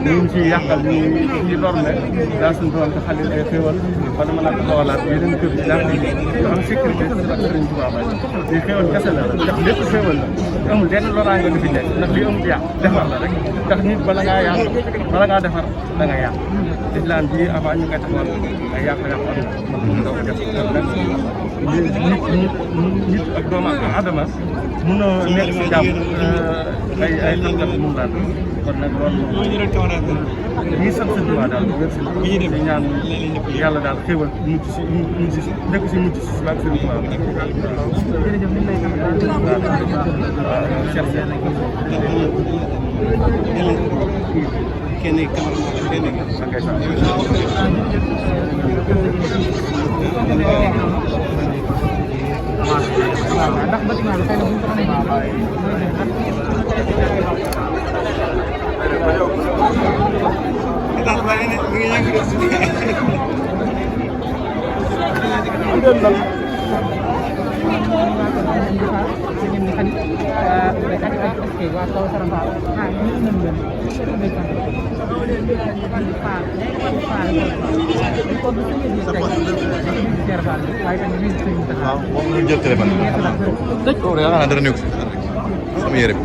ñu ngi ciy yàqal ñu lor ne daa suñu doon te xale ay xéewal ba na mën a taxawalaat yeneen kër yi daal ñu am sécurité ak Sëriñ Tuubaa li xéewal kese la ndax lépp xéewal la amul lenn loraange lu fi nekk ndax li amul yàq defar la rek ndax nit bala ngaa yàq bala ngaa defar da nga yàq islam bi avant ñu koy taxawal ay yàq-yàq am na ko def nit ak doomu adama mun na nekk si jàmm ay xat-xat mun daan kon nag loolu ñi sant sëñ Tuubaa daal wér si ñaan yàlla daal xéewal mucc si dëkk si mucc si barke sëñ Tuubaa kenn ndax bâtiment bi xëy na bu ñu waaw moom ñu jël téléphone bi. kooku da nga xam ne dara nekk si sama yére bi.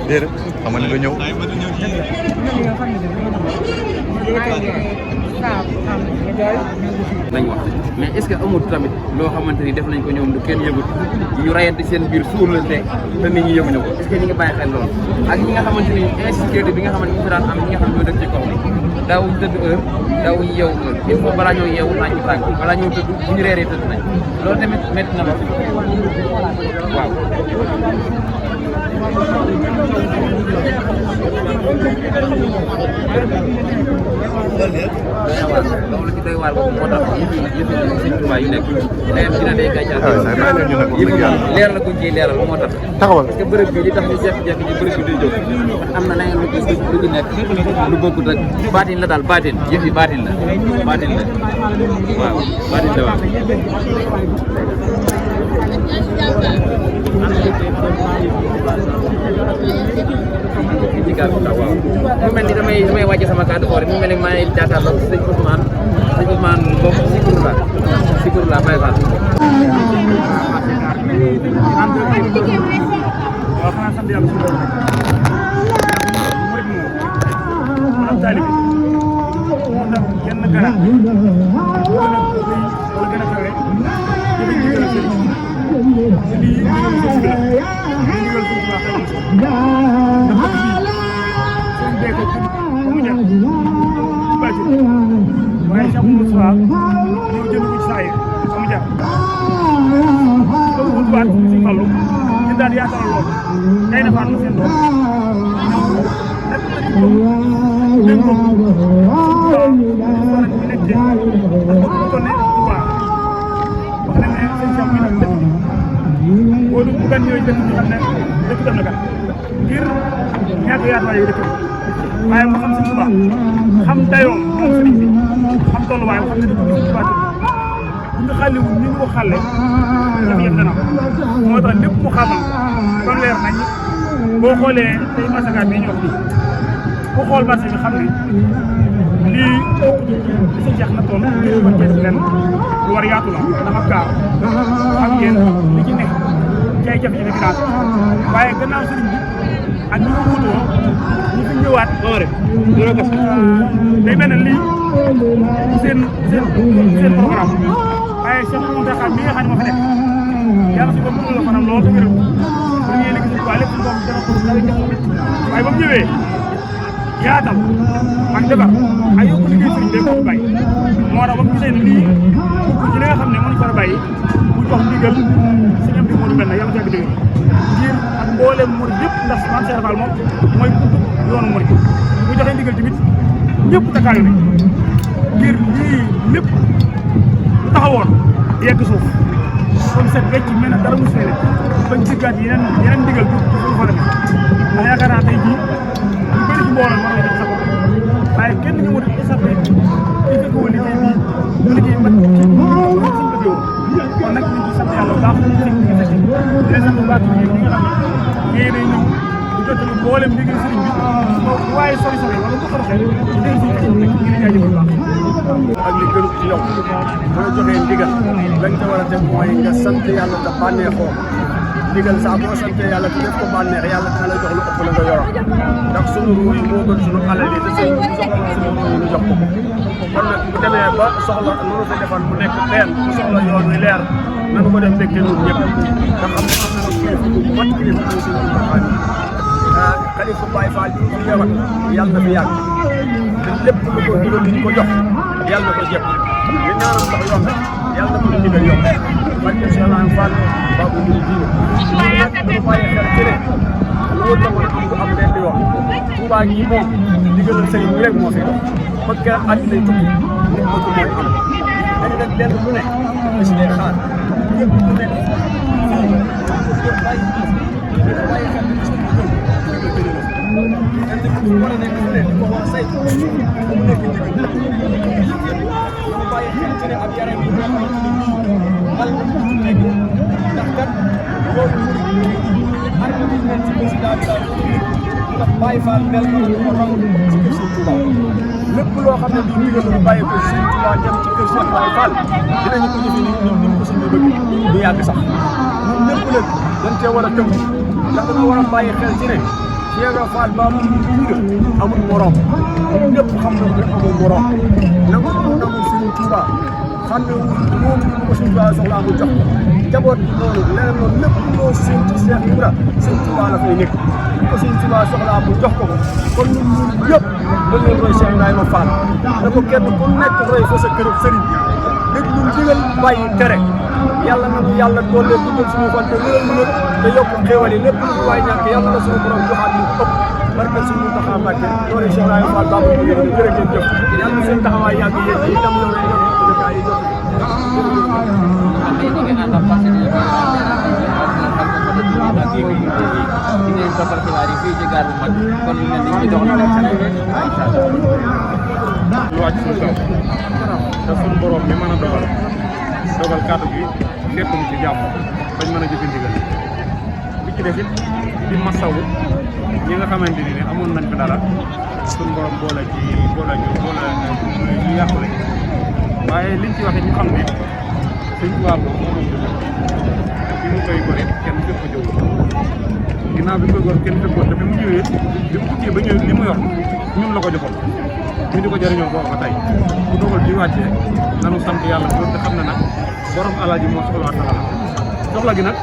déedéet xam nga ne nga ñëw. nañ wax mais est-ce que amul tamit loo xamante ni def nañ ko ñoom lu kenn yëgut ñu rayante seen biir suur la te nit ñi yëguñu ko est-ce que ñi ngi bàyyi xel loolu ak ñi nga xamante ni insécurité bi nga xamante ni fi daan am ñi nga xam ñoo dëkk ci kaw ni daawuñ tëdd heure daawuñ yeewu heure il faut balaa ñoo yeewu nañ ñu tàgg balaa ñoo tëdd bu ñu reeree tëdd nañ loolu tamit métti na lool waaw loolu ci doy waar boobu moo tax yëfi Sëñ Tuubaa yu nekk ndeyam dina day gàncax leer la ko ciy leeral moo tax taxawal parce que bërëb bi li tax ñu jekk-jekk ñu bërëb bi day jóg am na leneen lu ci nekk lu bokkut rek baatin la daal baatin yëf yi baatin la waaw baatin la waaw mu mel ni damay wàcce sama kàddu xool mu mel ni maa ngi jàkkaarloo sëñ Ousmane bokk Sikurula Baye Fall. waaw xanaa sant yàlla suñu borom murid moom am taalibe moo tax kenn gara wala gën a kawe jëfe ndigal sëriñ lii ndigal sëriñ bi la ndigal sëriñ bi wax sëriñ bee ko mu ñëw ci bàcc waaye Cheikh Moussa ñëw jënd ko ci saa yi amu jar loolu wut baat ci Fallu ñu daan yaatal lool day defaat na seen doom nekk ko waaw nekk ci ko ne Touba wax nañ ne seen Cheikh bi nag dëkk bi boo du gan yooyu dëkk bi xam ne dëkk dem na kat ngir ñàkk yaatuwaay yooyu dëkk bi waaye mu xam si Touba xam dayoom moom sëriñ bi xam tolluwaay xam ne dëkk bi Touba bu ñu xàlliwul ni ñu ko xàlle jafe-jafe dana moo tax lépp mu xamal kon leer nañ boo xoolee tey masaka bi ñu wax nii ku xool marché bi xam ne lii li si jeex na tool ngir ko kees leen lu war yaatu la dafa gaaw xam ngeen li ci nekk ci ay jafe-jafe gi daal waaye gannaaw sëriñ bi ak ñi ko wutoo ñu fi ñëwaat rek dina gas day mel ne lii seen programme waaye Cheikh Mountakha mi nga xam ne moo fi nekk yàlla su ko mënul la fanam lool te wéral bu ñëwee liggéey si waaye lépp suñu bopp dana ko waaye ba mu ñëwee yaatal ak defar ay yokku liggéey sëriñ bi ko bàyyi moo tax ba mu gisee ne lii bokk ci li nga xam ne moo ñu far a bàyyi mu jox ndigal suñu am di Modou Mbène yàlla fekk dégg ngir ak mbooleem murid yëpp ndax Mame Cheikh Fall moom mooy buntu yoonu murid bu joxee ndigal tamit ñëpp takaayu ne ngir lii lépp taxawoon yegg suuf comme set wecc mel na dara mu fee bañ diggaat yeneen ndigal du suñu fa demee ndax yaakaar naa tey jii ñu bëri ci mbooloo war nañ def sa bopp waaye kenn ñu mën a échappé ci fekkoo liggéey bii bu liggéey mat ci suñu bëggee woon kon nag ñu ngi sant yàlla bu baax ci ñu fekk di sant bu baax ñi nga xam ne yéen day ñëw di jottali mboolem liggéey sëriñ bi waaye sori wala mu xarxee ñu dégg si ñu ngi leen jaajëfal bu baax ak li gën ci yow bu la joxee ndigal lañ ko war a def mooy nga sant yàlla te bànneexoo ndigal saa boo sant yàlla te def ko bànneex yàlla dina la jox lu ëpp la nga yoroon ndax sunu ruu yi moo gën sunu alal yi te seen soxla sunu ruu yi ñu jox ko kon nag bu demee ba soxla loolu fa defal mu nekk teen bu soxla yoon wi leer nanu ko def mbégte ñun ñëpp nga xam ne am na kilifa bu mat kilifa bu suñu Muntaxa xalifa Baay Faal bi fi yewat yàlla na fi yàgg te lépp lu ko dugal ñu ko jox yàlla na ko jëpp li ñaanal ndox yomb yàlla na ko ndigal yomb barke Cheikh Ibrahima Fall baabu ñu diine ñu bàyyi xel ci ne loolu la mën a am du am benn yoon Tuubaa gi moom ndigalal sëriñ bi rek moo fi dox ba keroog àddina lay tukki nit bëgg mooy am dañu nag lenn lu ne si day xaar lépp lu ne bàyyi xel war a nekk fu ne di ko war a saytu mu nekk ndigal ñu bàyyi xel ci ne ab yaram yi boo xamante ni nii mal na ko nekk ndax kat loolu arme bi mel ci président bi daal ndax Baye Fall mel na lu ko raw ci kër Sëñ Touba lépp loo xam ne bii ndigal lu bàyyi ko Sëñ Touba dem ci kër Cheikh Baye Fall dinañu ko jëfee ni ko suñu bëgg du yàgg sax ñun lépp nag dañ cee war a tënk ndax dañoo war a bàyyi xel ci ne Cheikh Fall ba amul morom ñëpp xam na ne amul morom nangu Sëñ Touba xam ne moom ñu ko Sëñ Touba soxlaa mu jox jaboot bi noonu leneen noonu lépp loo seen ci Cheikh Ibra Sëñ Touba la fay nekk ko Sëñ Touba soxlaa mu jox ko kon ñun yëpp dañ leen roy Cheikh Ibrahima Fall da ko kenn ku nekk roy fa sa kër sëriñ dégg ñu digal bàyyi tere yàlla na yàlla doole dugal suñu fan te wéral mu nag te yokk xéewal yi lépp lu waay ñàkk yàlla na suñu borom joxaat ñu ëpp barke suñu Muntaxa Mbàkke doole Cheikh Ibrahima Fall baabu ñu yéen jërë ngeen jëf yàlla na seen taxawaay yàgg yéen yi itam yow rek dëkkaay yi jot toppal xibaar yi fii ci gaar bu mag kon ñu mel ni ñu dox na rek lu wàcc suñu kaw te suñu borom mi mën a dogal kàddu gi fekkum ci jàmm bañ mën a jëfe ndigal li ci def it di masawu ñi nga xamante ni amoon nañ fi dara suñu borom boole ñu yàqule waaye liñ ci waxee ñu xam ne Sëñ Tuubaa moom moo doon bi mu koy gore kenn fekk ko jëw ginnaaw bi mu koy gor kenn fekk ko te bi mu ñëwee bi mu tukkee ba ñëwee li mu yor ñun la ko joxoon ñu di ko jëriñoo boobu ba tey bu dogal bi wàccee nanu sant yàlla loolu te xam ne nag borom alal ji moo soxla alal soxla gi nag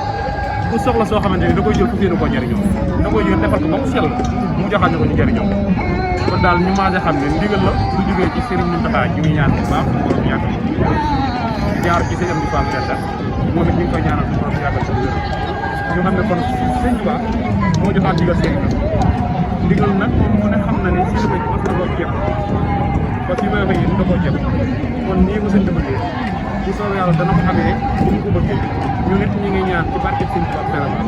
bu soxla soo xamante ni da koy jël fu séenu koo jëriñoo da koy jël defal ko ba mu sell mu joxaat ne ko ñu jëriñoo kon daal ñu maase xam ne ndigal la lu jógee ci Serigne Mountakha ñu ngi ñaan bu baax borom yàgg jaar ci sëñ Amdi Fall Penda moom it ñu ngi koy ñaanal suñu borom yàggal ko wér ñu xam ne kon sëñ Tuubaa moo joxaat ndigal seen ndigal nag moom mu ne xam na ne si la mas na koo jéem ba fi may waxee yéen da koo jéem kon nii ko sëñ bi bëggee bu soobee yàlla dana ko xamee bu ñu ko bëggee ñu nit ñu ngi ñaan ci barke sëñ Tuubaa Penda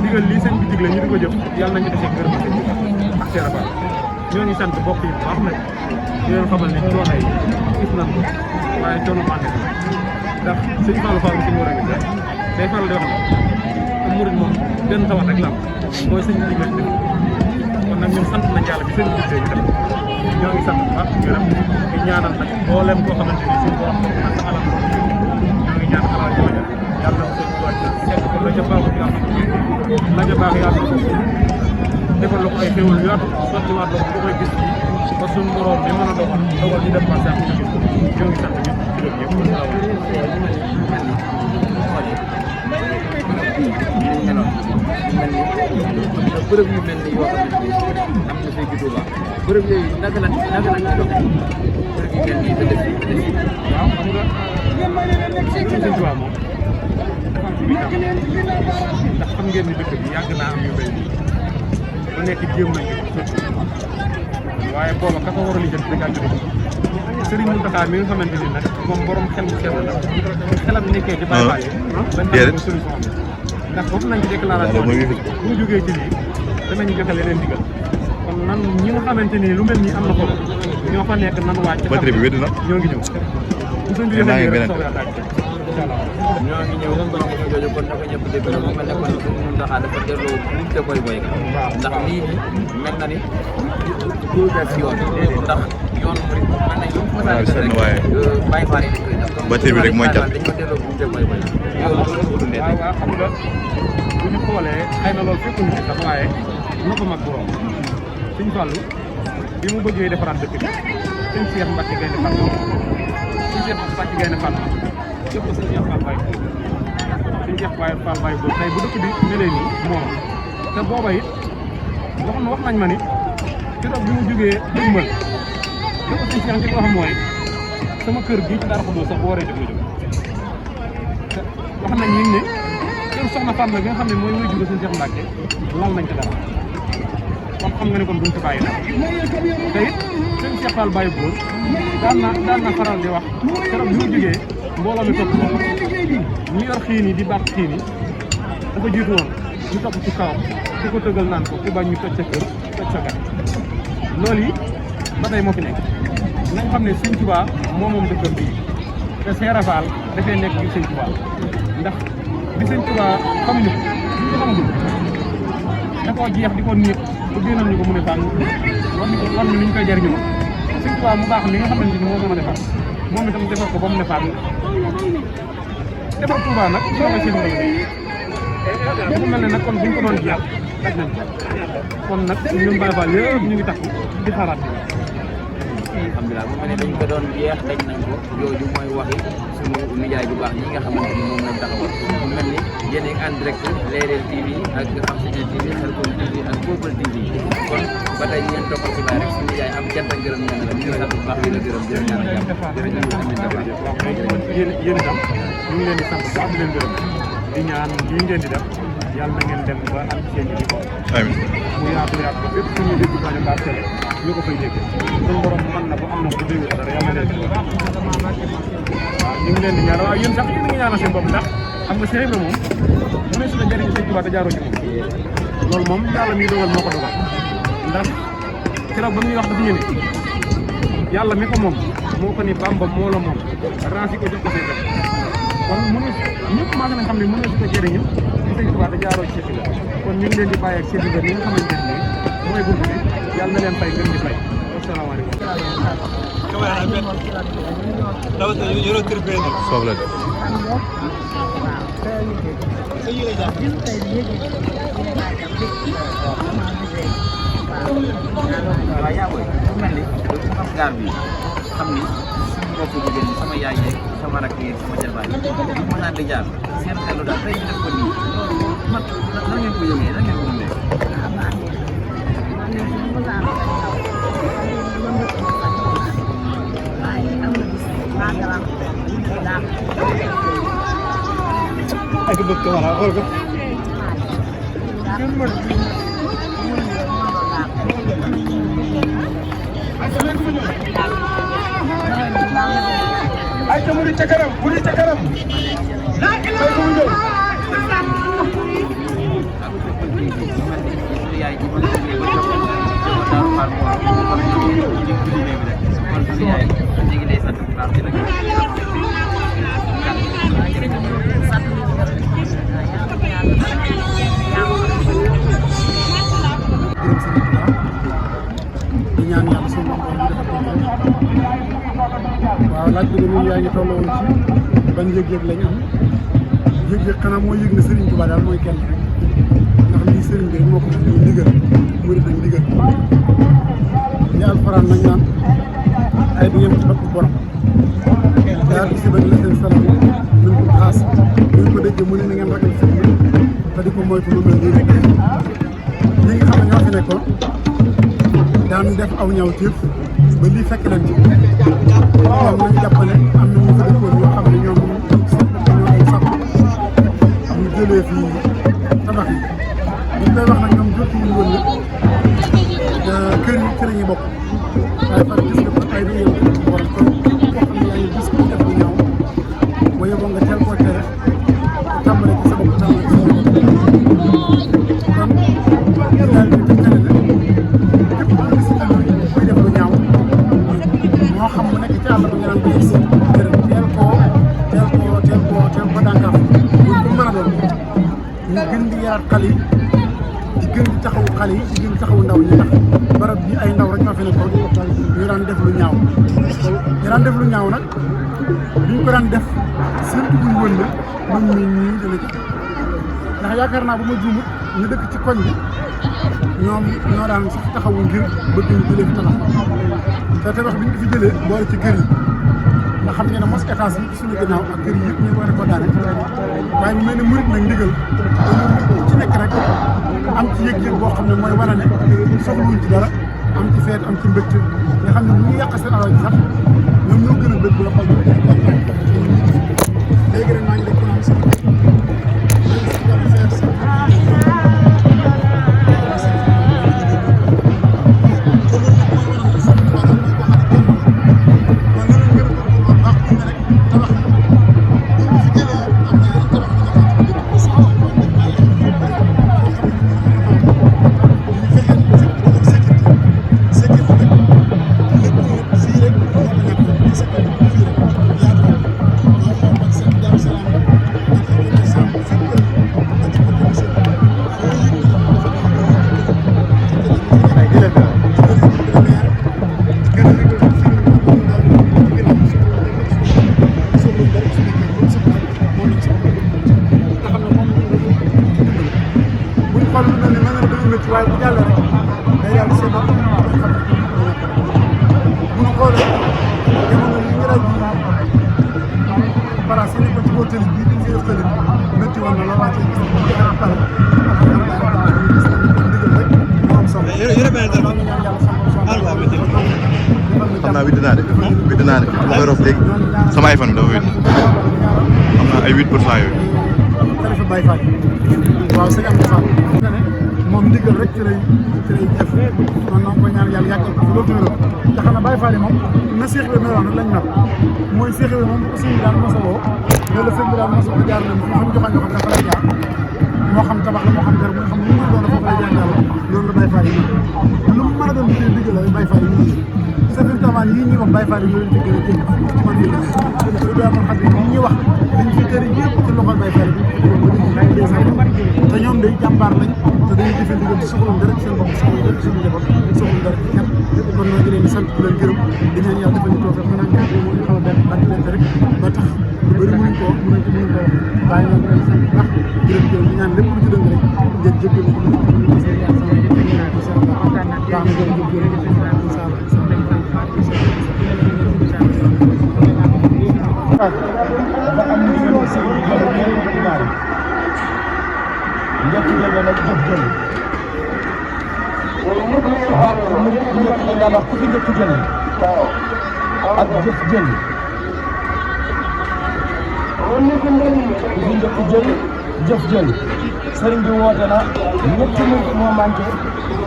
ndigal lii sëñ bi digle ñu di ko jëf yàlla nañu dese gërëm sëñ bi ak Serapal ñoo ngi sant bokk yi bu baax nag di leen xamal ne coono yi gis nañ ko waaye coono mànde ndax sëñ Fallou Fall si mu war a gis day faral di wax ne am murid moom benn tawat rek la am mooy sëñ bi digle def kon nag ñun sant nañ yàlla bi sëñ bi digle ñu def ñoo ngi sant bu baax gërëm di ñaanal nag mboolem koo xamante ni suñu borom ak sa alal ñoo ngi ñaan alal jooja yàlla na ko wàcc seet ko la ca baaxul yàlla la ca baax yàlla ko defal la ko ay xéwal yu yaatu sottiwaat la ko koy gis ba suñu borom bi mën a dogal ñu def passé ak ñu gis ñoo ngi sant ñëpp ci loolu yëpp bërëb yu mel ni yoo xamante ni am na fay juddoo ba bërëb yooyu naka la ñuy doxee bërëb yu mel nii da def waaw xam nga Sëñ Tuubaa moom dafa am fi muy tam ndax xam ngeen ni dëkk bi yàgg naa am yu mel nii ba nekk jéem nañ ko waaye booba ka ko war a lijjanti da ngaa jóge Sëriñ Mountakha mi nga xamante ni nag moom borom xel mu sell la xelam nekkee ci Baay Faal yi bañ na ko solution ndax foofu nañ ci déclaration bu ñu jógee ci lii danañu joxe leneen digal kon nan ñi nga xamante ni lu mel nii am na ko ñoo fa nekk nan wàcc batterie bi wédd na ñoo ngi ñëw bu sëñ bi soobee yàlla ñoo ngi ñëw borom ko jooju kon naka ñëpp dégg la mu mel ne kon Sëriñ Mountakha dafa delloo nit te boy boy ndax lii ni mel na ni du def yoon ndax yoonu murid moom man nañ lu mu mës a def rek Baye Fall yi dañ koy def batir bi rek mooy cat dañ ko delloo bu mu teg Baye Fall yow loolu ko dundee waaw waaw xam nga bu ñu xoolee xëy na loolu fekk ñu sax waaye na ko mag borom Sëñ Fallu bi mu bëggee defaraat dëkk bi Sëñ Cheikh Mbacke Gaynde Fatma Sëñ Cheikh Mbacke Gaynde Fatma yëpp ko Sëñ Cheikh Fall Baye Sëñ Cheikh Fall Baye boobu tey bu dëkk bi melee nii moom te booba it wax nañ ma ni keroog bi mu jógee dëgmal li ko Sëñ Cheikh njëkk wax mooy sama kër gii ci Darou Khoudoss sax bu waree def la jóg wax nañ ñi ne kër soxna Fatma bi nga xam ne mooy muy jóge Sëñ Cheikh Mbacke lal nañ ko dara kon xam nga ne kon duñ ko bàyyi dara te it Sëñ Cheikh Fall Baye Góor daan na faral di wax keroog bi mu jógee mbooloo mi topp ñu yor xiin yi di baax xiin yi dafa jiitu woon ñu topp ci kawam di ko tëggal naan ko ku bañ ñu toj sa kër toj sa gat loolu yi ba tey moo fi nekk nañ xam ne Sëñ Tuubaa moom dëkkam bii te Seera Faal dafay nekk bi Sëñ Tuubaa ndax bi Sëñ Tuubaa xamuñu ko ñu xamaguñ da koo jeex di ko niit bu génnal ñu ko mu ne fànn wan ñu ni ñu koy jariñoo Sëñ Tuubaa mu baax mi nga xamante ni moo mën a defar moom itam defar ko ba mu ne fànn defar Tuubaa nag soo ko seen mbéy mu mel ne nag kon buñ ko doon jeex daj nañ kon nag ñun Baye Fall yëpp ñu ngi tax di xalaat alhamdulilah bu mel ne dañ ko doon jeex daj nañ ko jooju mooy waxi sunu nijaay bu baax ñi nga xamante ni moom lañ taxawal mu mel ni yéen a ngi en direct Leral TV ak Xam Sa Diine TV Xelcom TV ak People TV kon ba tey ñu ngeen toppal ci Baye rek sunu nijaay am cant ak gërëm ñaan la ñu ngi sant bu baax di la gërëm di la ñaan jàmm yéen itam ñu ngi leen di sant bu baax di leen gërëm di ñaan lii ngeen di def yàlla na ngeen dem ba am seen i ko amiin mu yaatu ba fépp suñu dégg rajo mbaa télé ñu ko fay dégg suñu borom mën na ko am na ko dégg ko dara yàlla leen waaw ñu ngi leen di ñaanal waaw yéen sax yéen a ngi ñaanal seen bopp ndax xam nga Cheikh Ibra moom mu ne suñu jëriñ Sëñ Tuubaa te jaaroo ci moom loolu moom yàlla mi dogal moo ko dogal ndax keroog ba muy wax dafa ñu ne yàlla mi ko moom moo ko ni Bamba moo la moom ransi ko jox ko seen kon mënu ñëpp maa ngi xam ne mënu si ko jëriñu ci Sëñ Tuubaa te jaaroo ci Cheikh Ibra kon ñu ngi leen di bàyyi ak seen liggéey ñi nga xamante ne mooy buntu bi yàlla na leen fay gën di fay asalaamaaleykum. soob la de. waaw yaa booy bu mel ni xam gaar bi xam ni suñu mbokku jigéen ñi sama yaay yeeg sama rakk yeeg sama jarbaay yi bu ma naan di jaar seen xelu daal tey ñu def ko nii man nan ngeen ko yëgee nan ngeen ko dundee. ak bëgg wala xool ko ay ta mu di ca kanam mu di ca kanam la ilaha illallah yaay ji mën nañu ba toog daal par mois kon ñu ngi liggéey bi rek kon suñu yaay ñu ngi lay sant bu baax di la gërëm. di ñaan yàlla suñu borom ñu defal ko waaw laaj bi de ñun yaa ngi tolloon ci ban yëg-yëg lañ am yëg-yëg xanaa mooy yëg ne Serigne Touba daal mooy kenn rek ndax lii Serigne bi rek moo ko def ñu ndigal murid dañ ndigal li alxuraan nañ naan ay du yem ci bopp borom daal di si bañ la seen salaam nañ ko xaas ñu ko déggee mu ne na ngeen ragal sëñ te di ko moytu lu mel nii rek ñi nga xam ne ñoo fi nekkoon daan def aw ñaw téef ba lii fekk leen ci ñoom nañ jàpp ne am na ñu fa dëkkoon yoo xam ne ñoom ñoo ay sàpp ñu jëlee fii tabax yi ñu koy wax nag ñoom jot ñu woon ne kër yi bokk waaye far gis nga ay du yëw war kon koo xam ne yaa ngi gis ko def lu ñaaw boo yeboo nga teel koo tere tàmbale ci sa bopp tàmbale ci sa bopp kon ñu daal di tëkkale ne képp ku gis kuy def lu ñaaw moo xam mu nekk ci àll ba nga naan ko gis teel koo dànkaaf bu mën a doon ñu gën di yaar xale yi di gën di taxawu xale yi di gën di taxawu ndaw ñi ndax barab bi ay ndaw rek ñoo fi nekkoon ñu daan def lu ñaaw ñu daan def lu ñaaw nag bi ñu ko daan def surtout buñ woon ne ñun ñii dana ci ndax yaakaar naa bu ma juumut ñu dëkk ci koñ bi ñoom ñoo daan sax taxawu ngir bëgg ñu jëlee fi tabax te tabax bi ñu ko fi jëlee boole ci kër yi nga xam ngeen ne mos étage yi ci suñu ginnaaw ak kër yi yëpp ñu war a ko daane waaye mu mel ne murit nag ndigal ci nekk rek am ci yëg-yëg boo xam ne mooy wane ne soxluñ ci dara am ci feet am ci mbégte nga xam ne ñu ngi yàq seen alal ji sax ñoom ñoo gën a bëgg bu la xool léegi rek maa ngi lay commencé waaye bu jàll rek day daal di seen bopp xam ne bu ñu xoolee jamono yi ñu rajo bara si nekk ci kaw télé bii dañ koy def télé métti woon na la waa ci gis nañ ko pare xam naa witt naa de ma koy rob léegi sama iPhone bi dafa witt xam naa ay 8% yooyu. Khalifa Baye Fall waaw sëñ Amady Fall moom ndigal rek ci lay def man noonu ko ñaan yàlla yàggal ko fi loolu tamit te xam na Baye Fall yi moom na Seex bi meloon rek lañ mel mooy Seex bi moom sëñ bi daan mos a woo loolu sëñ bi daan mos a jaar leen fi mu joxañ ko dafa lay jaar moo xam tabax la moo xam dara moo xam lu mu doon foofu lay jaar yàlla loolu la Baye Fall yi mel lu mu mën a doon liggéey ndigal la Baye Fall yi ñu sa fi tamaan yii ñuy wax Baye Fall yi ñoo leen ci gën a jënd ci man yéen lu doy amoon xam ne yi ñuy wax dañ fi tëri yëpp ci loxol Baye Fall yi te ñoom day jàmbaar lañ te dañuy jëfe ndigal ci soxla dara ci seen bopp soxla dara ci suñu njaboot soxla dara ci kenn kon noo ngi leen di sant di leen gërëm di ñaan yàlla defal ñu toog rek mën a ñaan moo ñu xaw a benn bàtt leen rek ba tax lu bëri mënuñ ko waaye ñoo ngi leen sant ndax gërëm gërëm di ñaan lépp lu ci dëng rek ngeen jéggal ko njëkk jël la nag jëf jël waaw njëkk jël daal wax ku fi njëkk jël ak jëf jël ku fi njëkk jël jëf jël sëriñ bi woote na ñetti nit moo manqué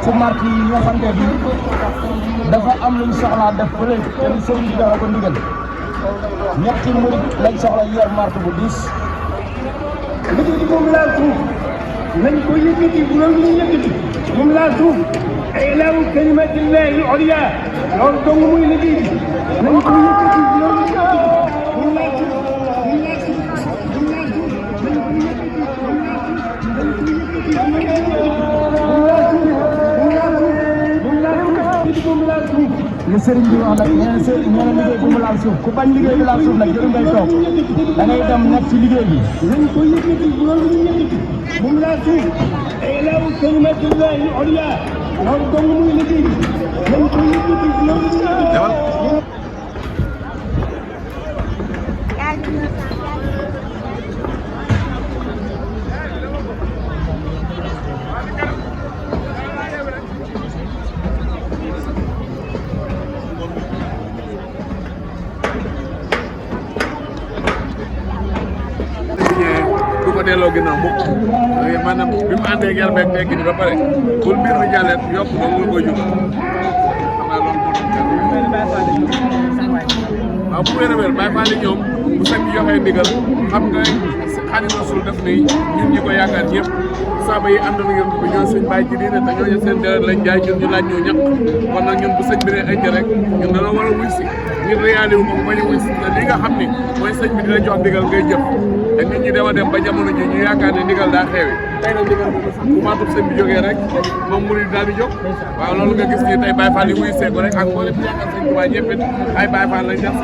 ci marque yi nga xam ne bi dafa am luñ soxlaa def fële te ni sëriñ bi dafa ko ndigal ñetti murit lañ soxla yor marque bu diis liggéey bi moom laal suuf nañ ko yëkkati bu loolu ñu yëkkati moom laal suuf ilaahu kalimatillahi al-ulya loolu dong muy liggéey bi nañ ko yëkkati bu loolu ñu yëkkati moom laal suuf moom laal suuf moom laal suuf nañ ko yëkkati moom laal suuf li sëriñ bi wax nag nee na liggéey bu mu laal suuf ku bañ liggéey bi laal suuf nag jërë ngay toog da ngay dem nekk ci liggéey bi nañ ko yëkkati bu loolu ñu yëkkati moom laa suuf ilaahu kalimatillahi al-ulya loolu dong muy liggéey bi nañ ko yëkkati bu loolu ñu yëkkati delloo ginnaaw mukk maanaam bi mu àndee yàlla beeg tekki ni ba pare bul mbir mi jàlleet yokk dong la koy jóg xam naa loolu moo waaw bu wér a wér Baye Fall ñoom bu sëñ bi joxee ndigal xam nga Xaadimu Rasuul def ni ñun ñi ko yaakaar ñëpp saaba yi ànd na ngeen bi ñoo sëñ Baye ci diine te ñooñu seen deret lañ jaay ñun ñu laaj ñoo ñaq kon nag ñun bu sëñ bi ne ay rek ñun dana war a wuy si ngir réalité wu ko bañ a wuy si te li nga xam ni mooy sëñ bi dina jox ndigal ngay jëf te nit ñi dema dem ba jamono ji ñu yaakaar ne ndigal daa xeewi tey nag ndigal bu maatub sëñ bi jógee rek moom murid daal di jóg waaw loolu nga gis ni tey Baye Fall yi wuyu seeko rek ak mboolem yaakaar sëñ Tuubaa ñëpp ay Baye Fall lañ def